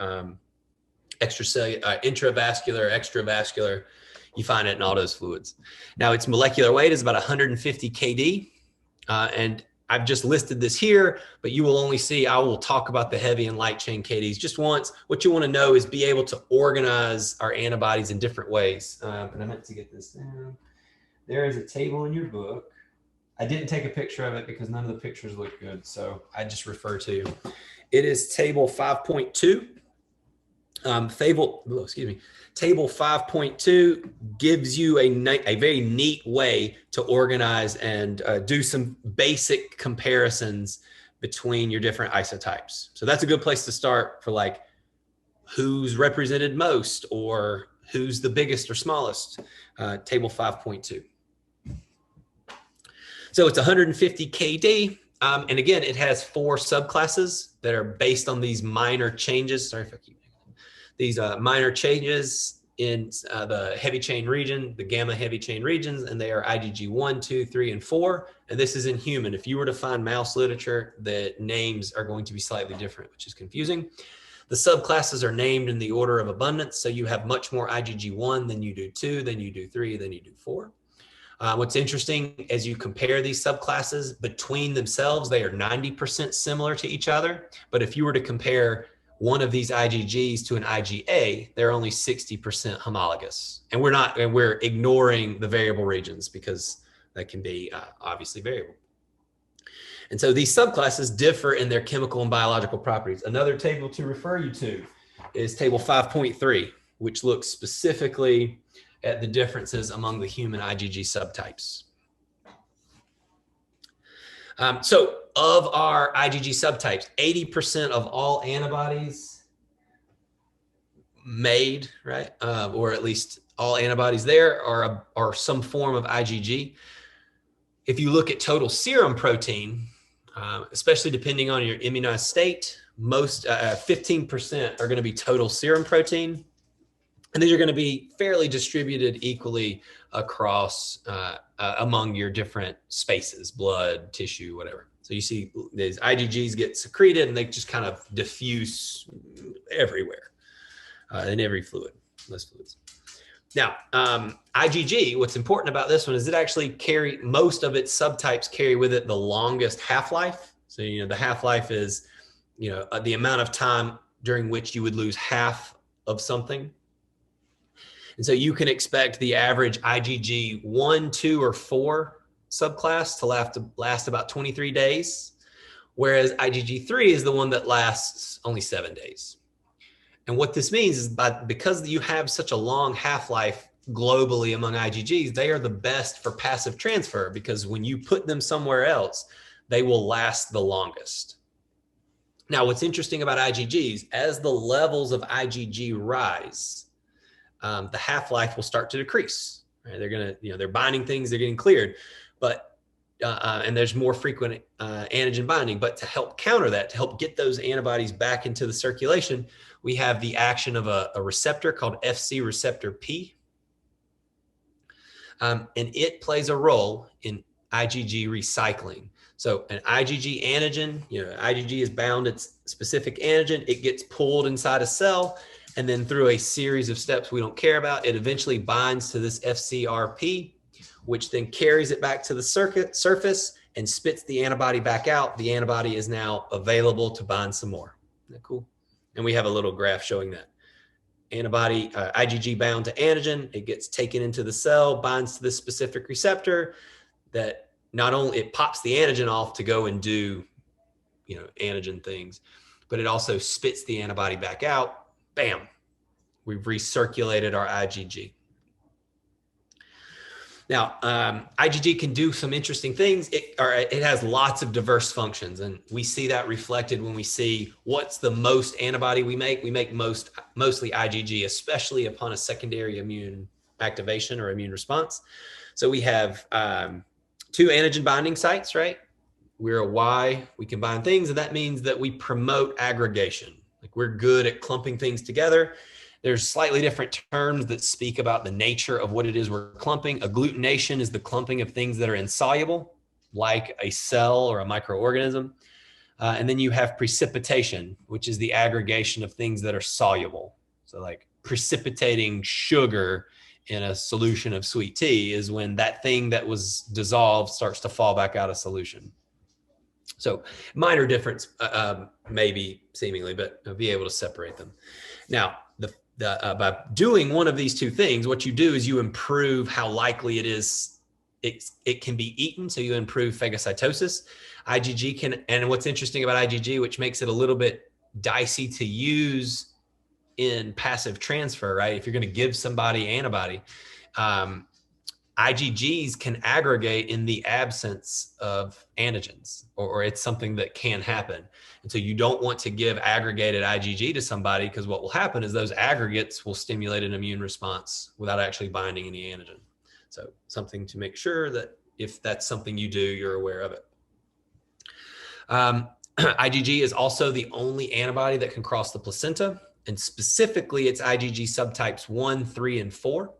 extracellular, intravascular, extravascular. You find it in all those fluids. Now, its molecular weight is about 150 kD. And I've just listed this here, but you will only see, I will talk about the heavy and light chain KDs just once. What you want to know is be able to organize our antibodies in different ways. And I meant to get this down. There is a table in your book. I didn't take a picture of it because none of the pictures look good. So I just refer to it is table 5.2. Table 5.2 gives you a very neat way to organize and do some basic comparisons between your different isotypes. So that's a good place to start for like who's represented most or who's the biggest or smallest. Table 5.2. So it's 150 KD. And again, it has 4 subclasses that are based on these minor changes. Sorry if I keep these minor changes in the heavy chain region, the gamma heavy chain regions, and they are IgG 1, 2, 3, and 4. And this is in human. If you were to find mouse literature, the names are going to be slightly different, which is confusing. The subclasses are named in the order of abundance. So you have much more IgG 1 than you do 2, than you do 3, than you do 4. What's interesting, as you compare these subclasses between themselves, they are 90% similar to each other. But if you were to compare one of these IgGs to an IgA, they're only 60% homologous. And we're ignoring the variable regions because that can be obviously variable. And so these subclasses differ in their chemical and biological properties. Another table to refer you to is table 5.3, which looks specifically at the differences among the human IgG subtypes. So of our IgG subtypes, 80% of all antibodies made, right, or at least all antibodies there are some form of IgG. If you look at total serum protein, especially depending on your immunized state, most 15% are going to be total serum protein. And these are going to be fairly distributed equally across among your different spaces, blood, tissue, whatever. So you see these IgGs get secreted and they just kind of diffuse everywhere in every fluid, most fluids. Now, IgG, what's important about this one is most of its subtypes carry with it the longest half-life. So, the half-life is, the amount of time during which you would lose half of something. And so you can expect the average IgG 1, 2, or 4 subclass to last about 23 days, whereas IgG 3 is the one that lasts only 7 days. And what this means is because you have such a long half-life globally among IgGs, they are the best for passive transfer because when you put them somewhere else, they will last the longest. Now, what's interesting about IgGs, as the levels of IgG rise, the half-life will start to decrease. Right? They're binding things, they're getting cleared, and there's more frequent antigen binding. But to help counter that, to help get those antibodies back into the circulation, we have the action of a receptor called Fc receptor P. And it plays a role in IgG recycling. So an IgG antigen, IgG is bound its specific antigen, it gets pulled inside a cell, and then through a series of steps we don't care about, it eventually binds to this FcRP, which then carries it back to the surface and spits the antibody back out. The antibody is now available to bind some more. Isn't that cool? And we have a little graph showing that. Antibody, IgG bound to antigen, it gets taken into the cell, binds to this specific receptor that not only it pops the antigen off to go and do, antigen things, but it also spits the antibody back out. Bam, we've recirculated our IgG. Now, IgG can do some interesting things. It has lots of diverse functions, and we see that reflected when we see what's the most antibody we make. We make mostly IgG, especially upon a secondary immune activation or immune response. So we have 2 antigen binding sites, right? We're a Y, we can bind things, and that means that we promote aggregation. Like we're good at clumping things together. There's slightly different terms that speak about the nature of what it is we're clumping. Agglutination is the clumping of things that are insoluble, like a cell or a microorganism. And then you have precipitation, which is the aggregation of things that are soluble. So like precipitating sugar in a solution of sweet tea is when that thing that was dissolved starts to fall back out of solution. So minor difference, maybe seemingly, but be able to separate them. Now, by doing one of these two things, what you do is you improve how likely it is it can be eaten. So you improve phagocytosis. IgG can, and what's interesting about IgG, which makes it a little bit dicey to use in passive transfer, right? If you're going to give somebody antibody, IgGs can aggregate in the absence of antigens, or it's something that can happen. And so you don't want to give aggregated IgG to somebody, because what will happen is those aggregates will stimulate an immune response without actually binding any antigen. So something to make sure that if that's something you do, you're aware of it. IgG is also the only antibody that can cross the placenta, and specifically it's IgG subtypes 1, 3, and 4.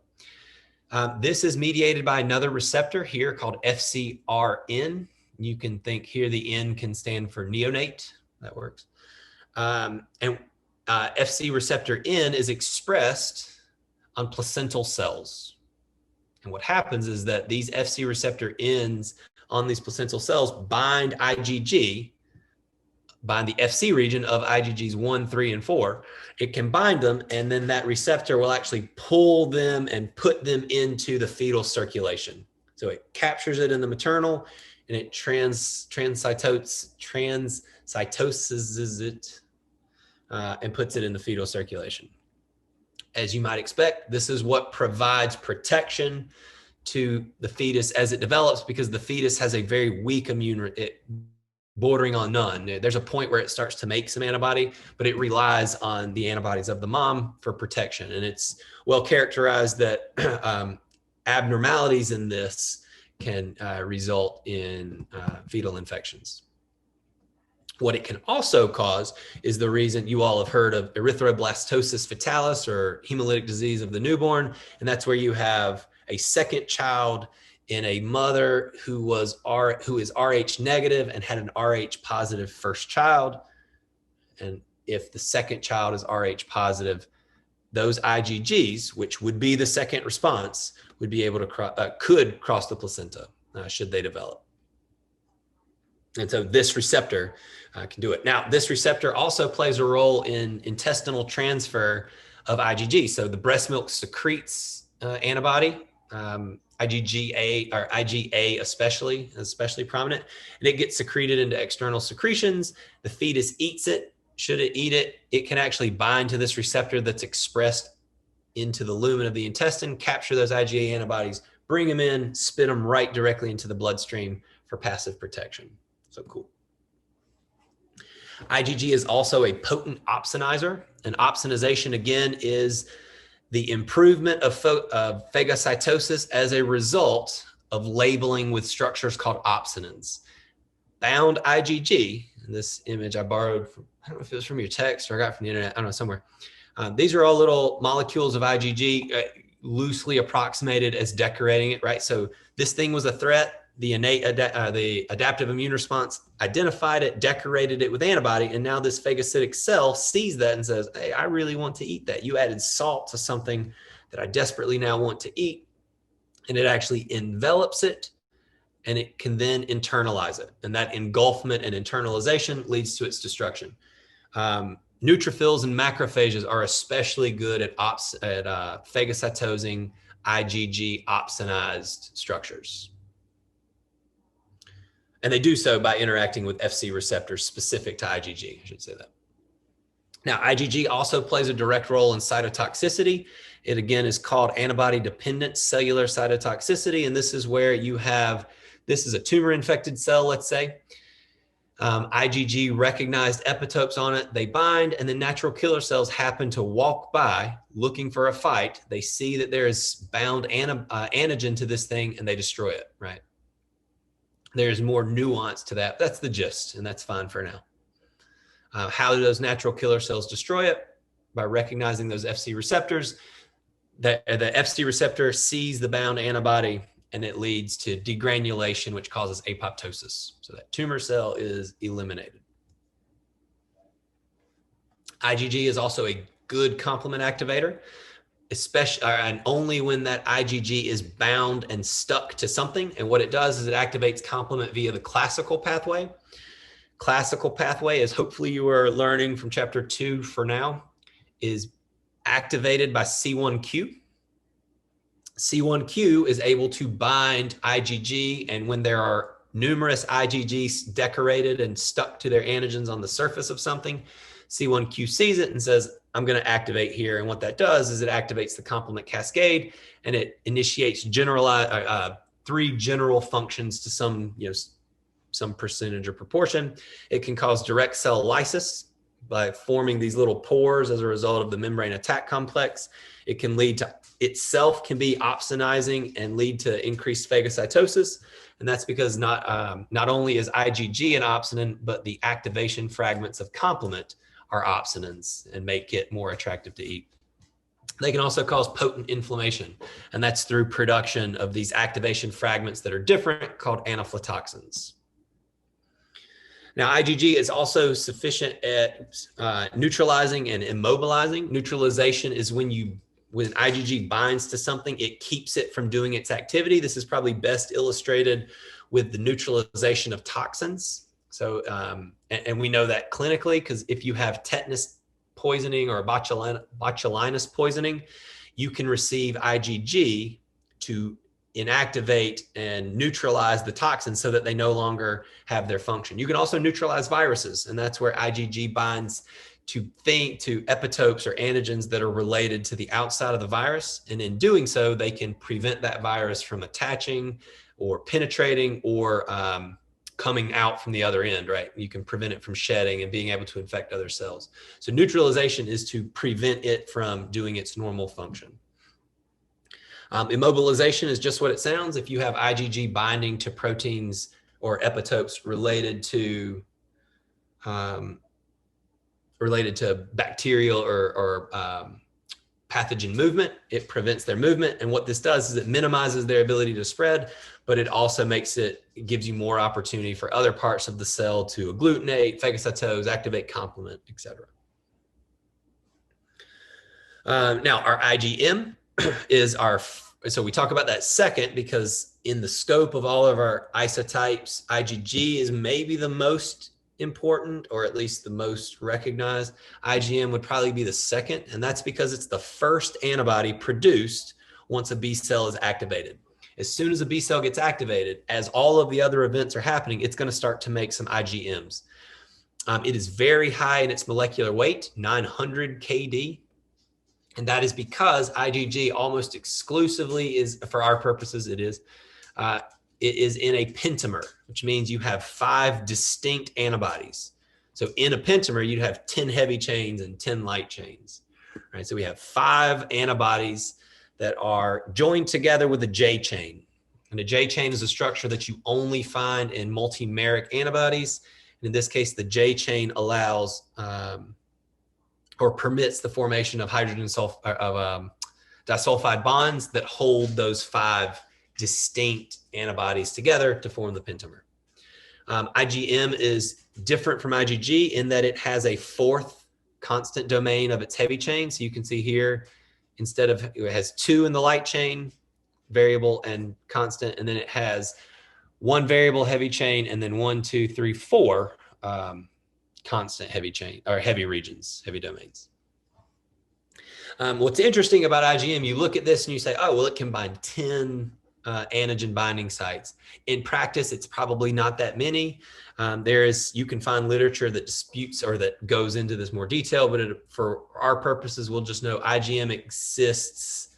This is mediated by another receptor here called FcRn. You can think here the N can stand for neonate. That works. And Fc receptor N is expressed on placental cells. And what happens is that these Fc receptor Ns on these placental cells bind IgG, bind the Fc region of IgGs 1, 3, and 4. It can bind them, and then that receptor will actually pull them and put them into the fetal circulation. So it captures it in the maternal, and it transcytoses it and puts it in the fetal circulation. As you might expect, this is what provides protection to the fetus as it develops, because the fetus has a very weak immune, bordering on none. There's a point where it starts to make some antibody, but it relies on the antibodies of the mom for protection. And it's well characterized that abnormalities in this can result in fetal infections. What it can also cause is the reason you all have heard of erythroblastosis fetalis, or hemolytic disease of the newborn. And that's where you have a second child in a mother who is Rh negative and had an Rh positive first child. And if the second child is Rh positive, those IgGs, which would be the second response, would be able to could cross the placenta should they develop. And so this receptor can do it. Now, this receptor also plays a role in intestinal transfer of IgG. So the breast milk secretes antibody, IgA or IgA especially prominent, and it gets secreted into external secretions. The fetus eats it. Should it eat it, it can actually bind to this receptor that's expressed into the lumen of the intestine, capture those IgA antibodies, bring them in, spit them right directly into the bloodstream for passive protection. So cool. IgG is also a potent opsonizer, and opsonization again is the improvement of phagocytosis as a result of labeling with structures called opsonins. Bound IgG, and this image I borrowed from, I don't know if it was from your text or I got from the internet, I don't know, somewhere. These are all little molecules of IgG, loosely approximated as decorating it, right? So this thing was a threat. The adaptive immune response identified it, decorated it with antibody, and now this phagocytic cell sees that and says, hey, I really want to eat that. You added salt to something that I desperately now want to eat, and it actually envelops it, and it can then internalize it. And that engulfment and internalization leads to its destruction. Neutrophils and macrophages are especially good at phagocytosing IgG opsonized structures. And they do so by interacting with Fc receptors specific to IgG, I should say that. Now, IgG also plays a direct role in cytotoxicity. It again is called antibody-dependent cellular cytotoxicity. And this is where you have, this is a tumor-infected cell, let's say. IgG recognized epitopes on it, they bind, and then natural killer cells happen to walk by looking for a fight. They see that there is bound antigen to this thing, and they destroy it, right? There's more nuance to that. That's the gist, and that's fine for now. How do those natural killer cells destroy it? By recognizing those Fc receptors. The Fc receptor sees the bound antibody, and it leads to degranulation, which causes apoptosis. So that tumor cell is eliminated. IgG is also a good complement activator, especially and only when that IgG is bound and stuck to something. And what it does is it activates complement via the classical pathway. Classical pathway, as hopefully you are learning from chapter 2 for now, is activated by C1q. C1q is able to bind IgG, and when there are numerous IgGs decorated and stuck to their antigens on the surface of something, C1q sees it and says, I'm going to activate here. And what that does is it activates the complement cascade, and it initiates three general functions to some percentage or proportion. It can cause direct cell lysis by forming these little pores as a result of the membrane attack complex. It can lead to itself can be opsonizing and lead to increased phagocytosis. And that's because not only is IgG an opsonin, but the activation fragments of complement are opsonins and make it more attractive to eat. They can also cause potent inflammation, and that's through production of these activation fragments that are different called anaphytoxins. Now, IgG is also sufficient at neutralizing and immobilizing. Neutralization is when IgG binds to something, it keeps it from doing its activity. This is probably best illustrated with the neutralization of toxins. So, and we know that clinically, because if you have tetanus poisoning or botulinus poisoning, you can receive IgG to inactivate and neutralize the toxins so that they no longer have their function. You can also neutralize viruses, and that's where IgG binds to epitopes or antigens that are related to the outside of the virus. And in doing so, they can prevent that virus from attaching or penetrating or coming out from the other end, right? You can prevent it from shedding and being able to infect other cells. So neutralization is to prevent it from doing its normal function. Immobilization is just what it sounds. If you have IgG binding to proteins or epitopes related to bacterial or pathogen movement, it prevents their movement. And what this does is it minimizes their ability to spread, but it also gives you more opportunity for other parts of the cell to agglutinate, phagocytose, activate complement, etc. Now, our IgM is so we talk about that second because in the scope of all of our isotypes, IgG is maybe the most important, or at least the most recognized. IgM would probably be the second, and that's because it's the first antibody produced once a B cell is activated. As soon as a B cell gets activated, as all of the other events are happening, it's going to start to make some IgMs. It is very high in its molecular weight, 900 kD. And that is because IgG almost exclusively is, for our purposes, it is in a pentamer, which means you have 5 distinct antibodies. So in a pentamer, you'd have 10 heavy chains and 10 light chains, right? So we have 5 antibodies that are joined together with a J chain. And a J chain is a structure that you only find in multimeric antibodies. And in this case, the J chain allows or permits the formation of disulfide bonds that hold those 5 distinct antibodies together to form the pentamer. IgM is different from IgG in that it has a 4th constant domain of its heavy chain. So you can see here, it has 2 in the light chain, variable and constant, and then it has 1 variable heavy chain, and then 1, 2, 3, 4 constant heavy chain or heavy regions, heavy domains. What's interesting about IgM, you look at this and you say, oh, well, it can bind 10 antigen binding sites. In practice, it's probably not that many. You can find literature that disputes or that goes into this more detail, but for our purposes, we'll just know IgM exists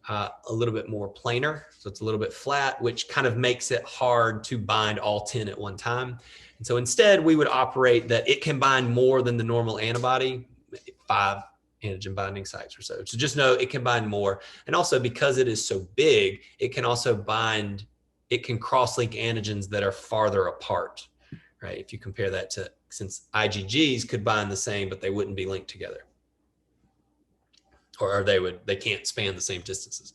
a little bit more planar. So it's a little bit flat, which kind of makes it hard to bind all 10 at one time. And so instead, we would operate that it can bind more than the normal antibody, 5 antigen binding sites or so. So just know it can bind more. And also because it is so big, it can cross-link antigens that are farther apart, right? If you compare that to, since IgGs could bind the same, but they wouldn't be linked together. Or they can't span the same distances.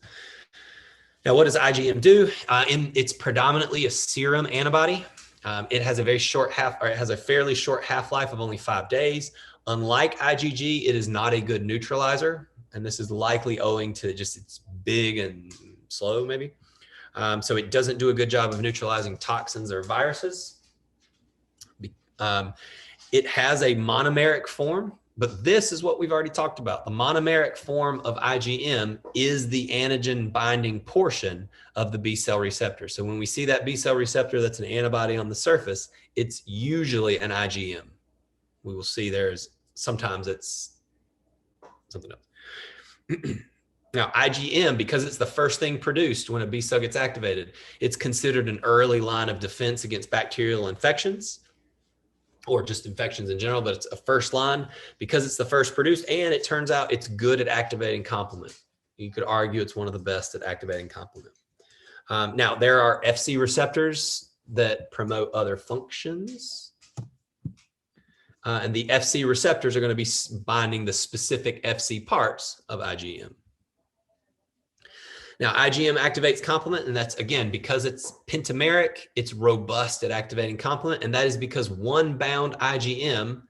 Now, what does IgM do? It's predominantly a serum antibody. It has a fairly short half-life of only 5 days. Unlike IgG, it is not a good neutralizer, and this is likely owing to just it's big and slow, maybe. So it doesn't do a good job of neutralizing toxins or viruses. It has a monomeric form, but this is what we've already talked about. The monomeric form of IgM is the antigen binding portion of the B cell receptor. So when we see that B cell receptor that's an antibody on the surface, it's usually an IgM. We will see there's sometimes it's something else. Now, IgM, because it's the first thing produced when a B cell gets activated, it's considered an early line of defense against bacterial infections or just infections in general, but it's a first line because it's the first produced, and it turns out it's good at activating complement. You could argue it's one of the best at activating complement. Now, there are Fc receptors that promote other functions. And the Fc receptors are going to be binding the specific Fc parts of IgM. Now, IgM activates complement, and that's, again, because it's pentameric, it's robust at activating complement, and that is because one bound IgM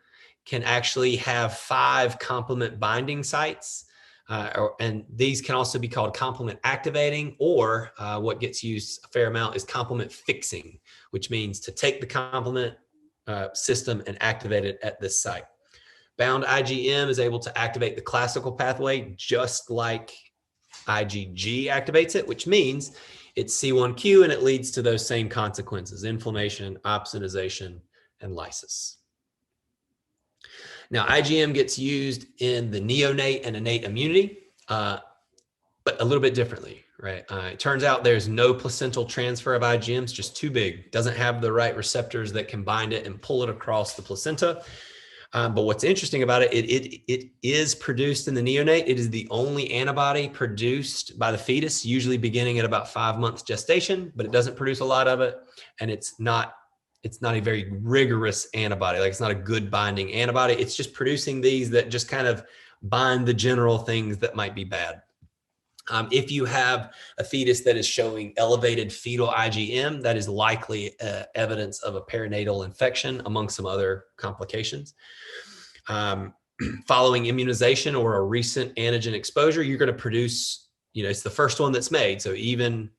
can actually have 5 complement binding sites, and these can also be called complement activating, or what gets used a fair amount is complement fixing, which means to take the complement system and activate it at this site. Bound IgM is able to activate the classical pathway just like IgG activates it, which means it's C1q and it leads to those same consequences: inflammation, opsonization, and lysis. Now, IgM gets used in the neonate and innate immunity, but a little bit differently, right? It turns out there's no placental transfer of IgM. It's just too big. Doesn't have the right receptors that can bind it and pull it across the placenta. But what's interesting about it, it is produced in the neonate. It is the only antibody produced by the fetus, usually beginning at about 5 months gestation, but it doesn't produce a lot of it. And it's not a very rigorous antibody. Like, it's not a good binding antibody. It's just producing these that just kind of bind the general things that might be bad. If you have a fetus that is showing elevated fetal IgM, that is likely evidence of a perinatal infection, among some other complications. Following immunization or a recent antigen exposure, you're going to produce, it's the first one that's made. So even,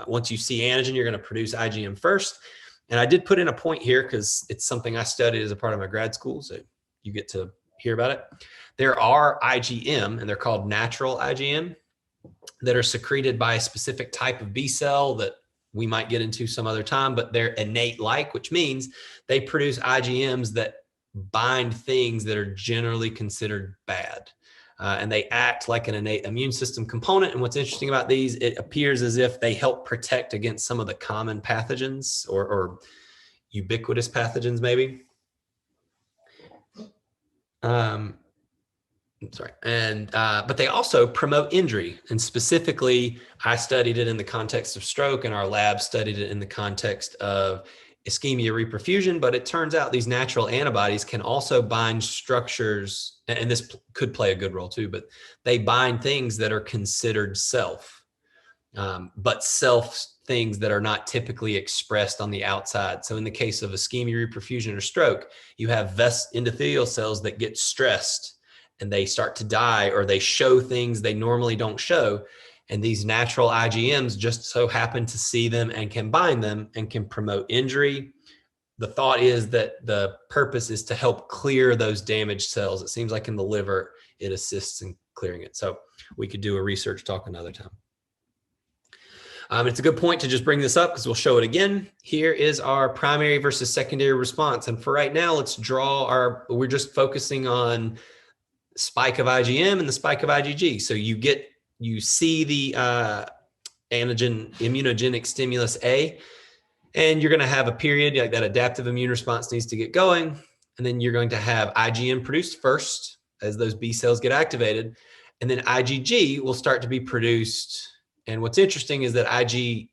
once you see antigen, you're going to produce IgM first. And I did put in a point here because it's something I studied as a part of my grad school, so you get to hear about it. There are IgM, and they're called natural IgM, that are secreted by a specific type of B cell that we might get into some other time, but they're innate-like, which means they produce IgMs that bind things that are generally considered bad. And they act like an innate immune system component. And what's interesting about these, it appears as if they help protect against some of the common pathogens or ubiquitous pathogens, maybe. Sorry. And, but they also promote injury. And specifically, I studied it in the context of stroke, and our lab studied it in the context of ischemia reperfusion. But it turns out these natural antibodies can also bind structures, and this could play a good role too, but they bind things that are considered self, but self things that are not typically expressed on the outside. So in the case of ischemia reperfusion or stroke, you have endothelial cells that get stressed and they start to die, or they show things they normally don't show. And these natural IgMs just so happen to see them and can bind them and can promote injury. The thought is that the purpose is to help clear those damaged cells. It seems like in the liver, it assists in clearing it. So we could do a research talk another time. It's a good point to just bring this up because we'll show it again. Here is our primary versus secondary response. And for right now, we're just focusing on spike of IgM and the spike of IgG. So you see the antigen immunogenic stimulus A, and you're going to have a period like that adaptive immune response needs to get going. And then you're going to have IgM produced first as those B cells get activated. And then IgG will start to be produced. And what's interesting is that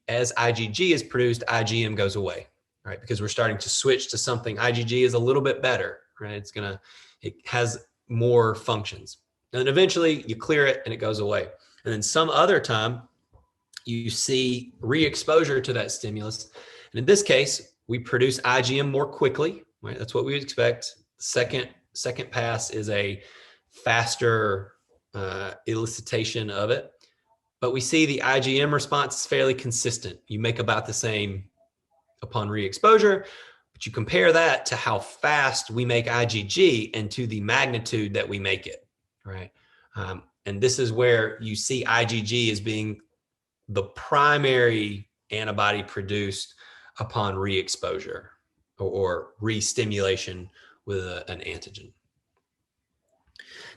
as IgG is produced, IgM goes away, right? Because we're starting to switch to something. IgG is a little bit better, right? It has more functions. And then eventually you clear it and it goes away. And then some other time you see re-exposure to that stimulus. And in this case, we produce IgM more quickly, right? That's what we would expect. Second Second pass is a faster elicitation of it. But we see the IgM response is fairly consistent. You make about the same upon re-exposure, but you compare that to how fast we make IgG and to the magnitude that we make it, right? And this is where you see IgG as being the primary antibody produced upon re-exposure or re-stimulation with an antigen.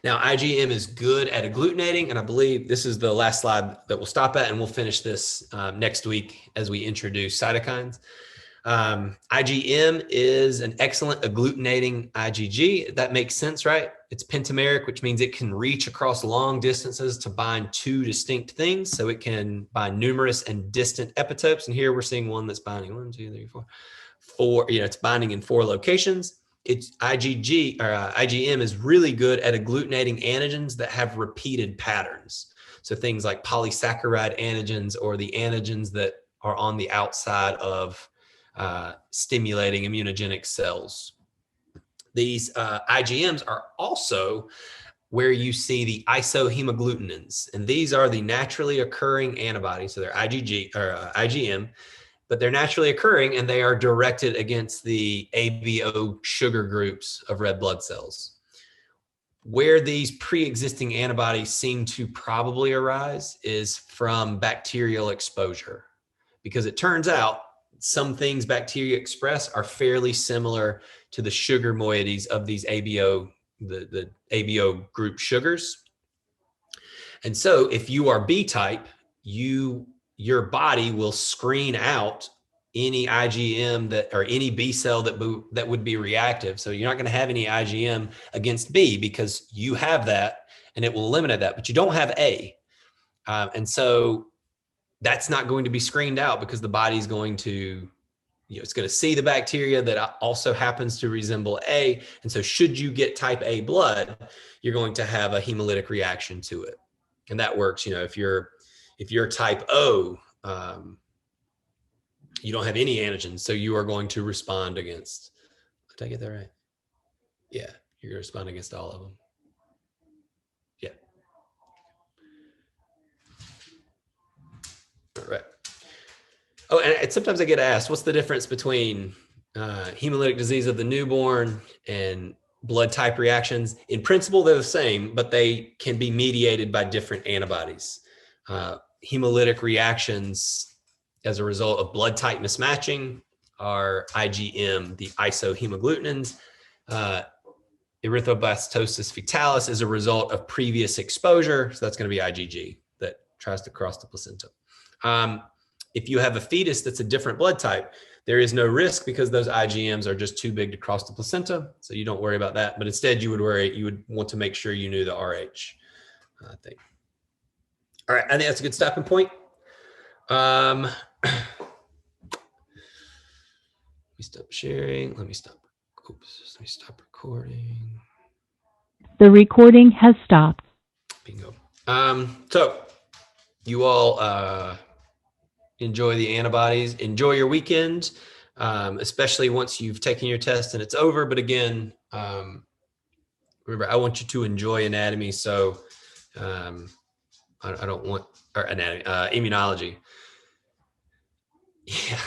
Now, IgM is good at agglutinating, and I believe this is the last slide that we'll stop at, and we'll finish this next week as we introduce cytokines. IgM is an excellent agglutinating IgG. That makes sense, right? It's pentameric, which means it can reach across long distances to bind two distinct things. So it can bind numerous and distant epitopes. And here we're seeing one that's binding 1, 2, 3, 4. It's binding in 4 locations. It's IgM is really good at agglutinating antigens that have repeated patterns. So things like polysaccharide antigens or the antigens that are on the outside of stimulating immunogenic cells. These IgMs are also where you see the isohemagglutinins, and these are the naturally occurring antibodies. So they're IgM, but they're naturally occurring and they are directed against the ABO sugar groups of red blood cells. Where these pre-existing antibodies seem to probably arise is from bacterial exposure, because it turns out some things bacteria express are fairly similar to the sugar moieties of these ABO, the ABO group sugars. And so if you are B type, your body will screen out any IgM or any B cell that would be reactive. So you're not going to have any IgM against B because you have that and it will eliminate that, but you don't have A. And so that's not going to be screened out because the body's going to, it's going to see the bacteria that also happens to resemble A. And so should you get type A blood, you're going to have a hemolytic reaction to it. And that works, if you're type O, you don't have any antigens. So you are going to respond against, did I get that right? Yeah, you're going to respond against all of them. Yeah. All right. Oh, and sometimes I get asked, what's the difference between hemolytic disease of the newborn and blood type reactions? In principle, they're the same, but they can be mediated by different antibodies. Hemolytic reactions as a result of blood type mismatching are IgM, the isohemagglutinins. Erythroblastoma fetalis is a result of previous exposure. So that's going to be IgG that tries to cross the placenta. If you have a fetus that's a different blood type, there is no risk because those IgMs are just too big to cross the placenta. So you don't worry about that. But instead, you would want to make sure you knew the RH thing. All right, I think that's a good stopping point. Let me stop sharing. Let me stop recording. The recording has stopped. Bingo. So you all enjoy the antibodies. Enjoy your weekend, especially once you've taken your test and it's over. But again, remember, I want you to enjoy anatomy. So I don't want, or anatomy, immunology. Yeah.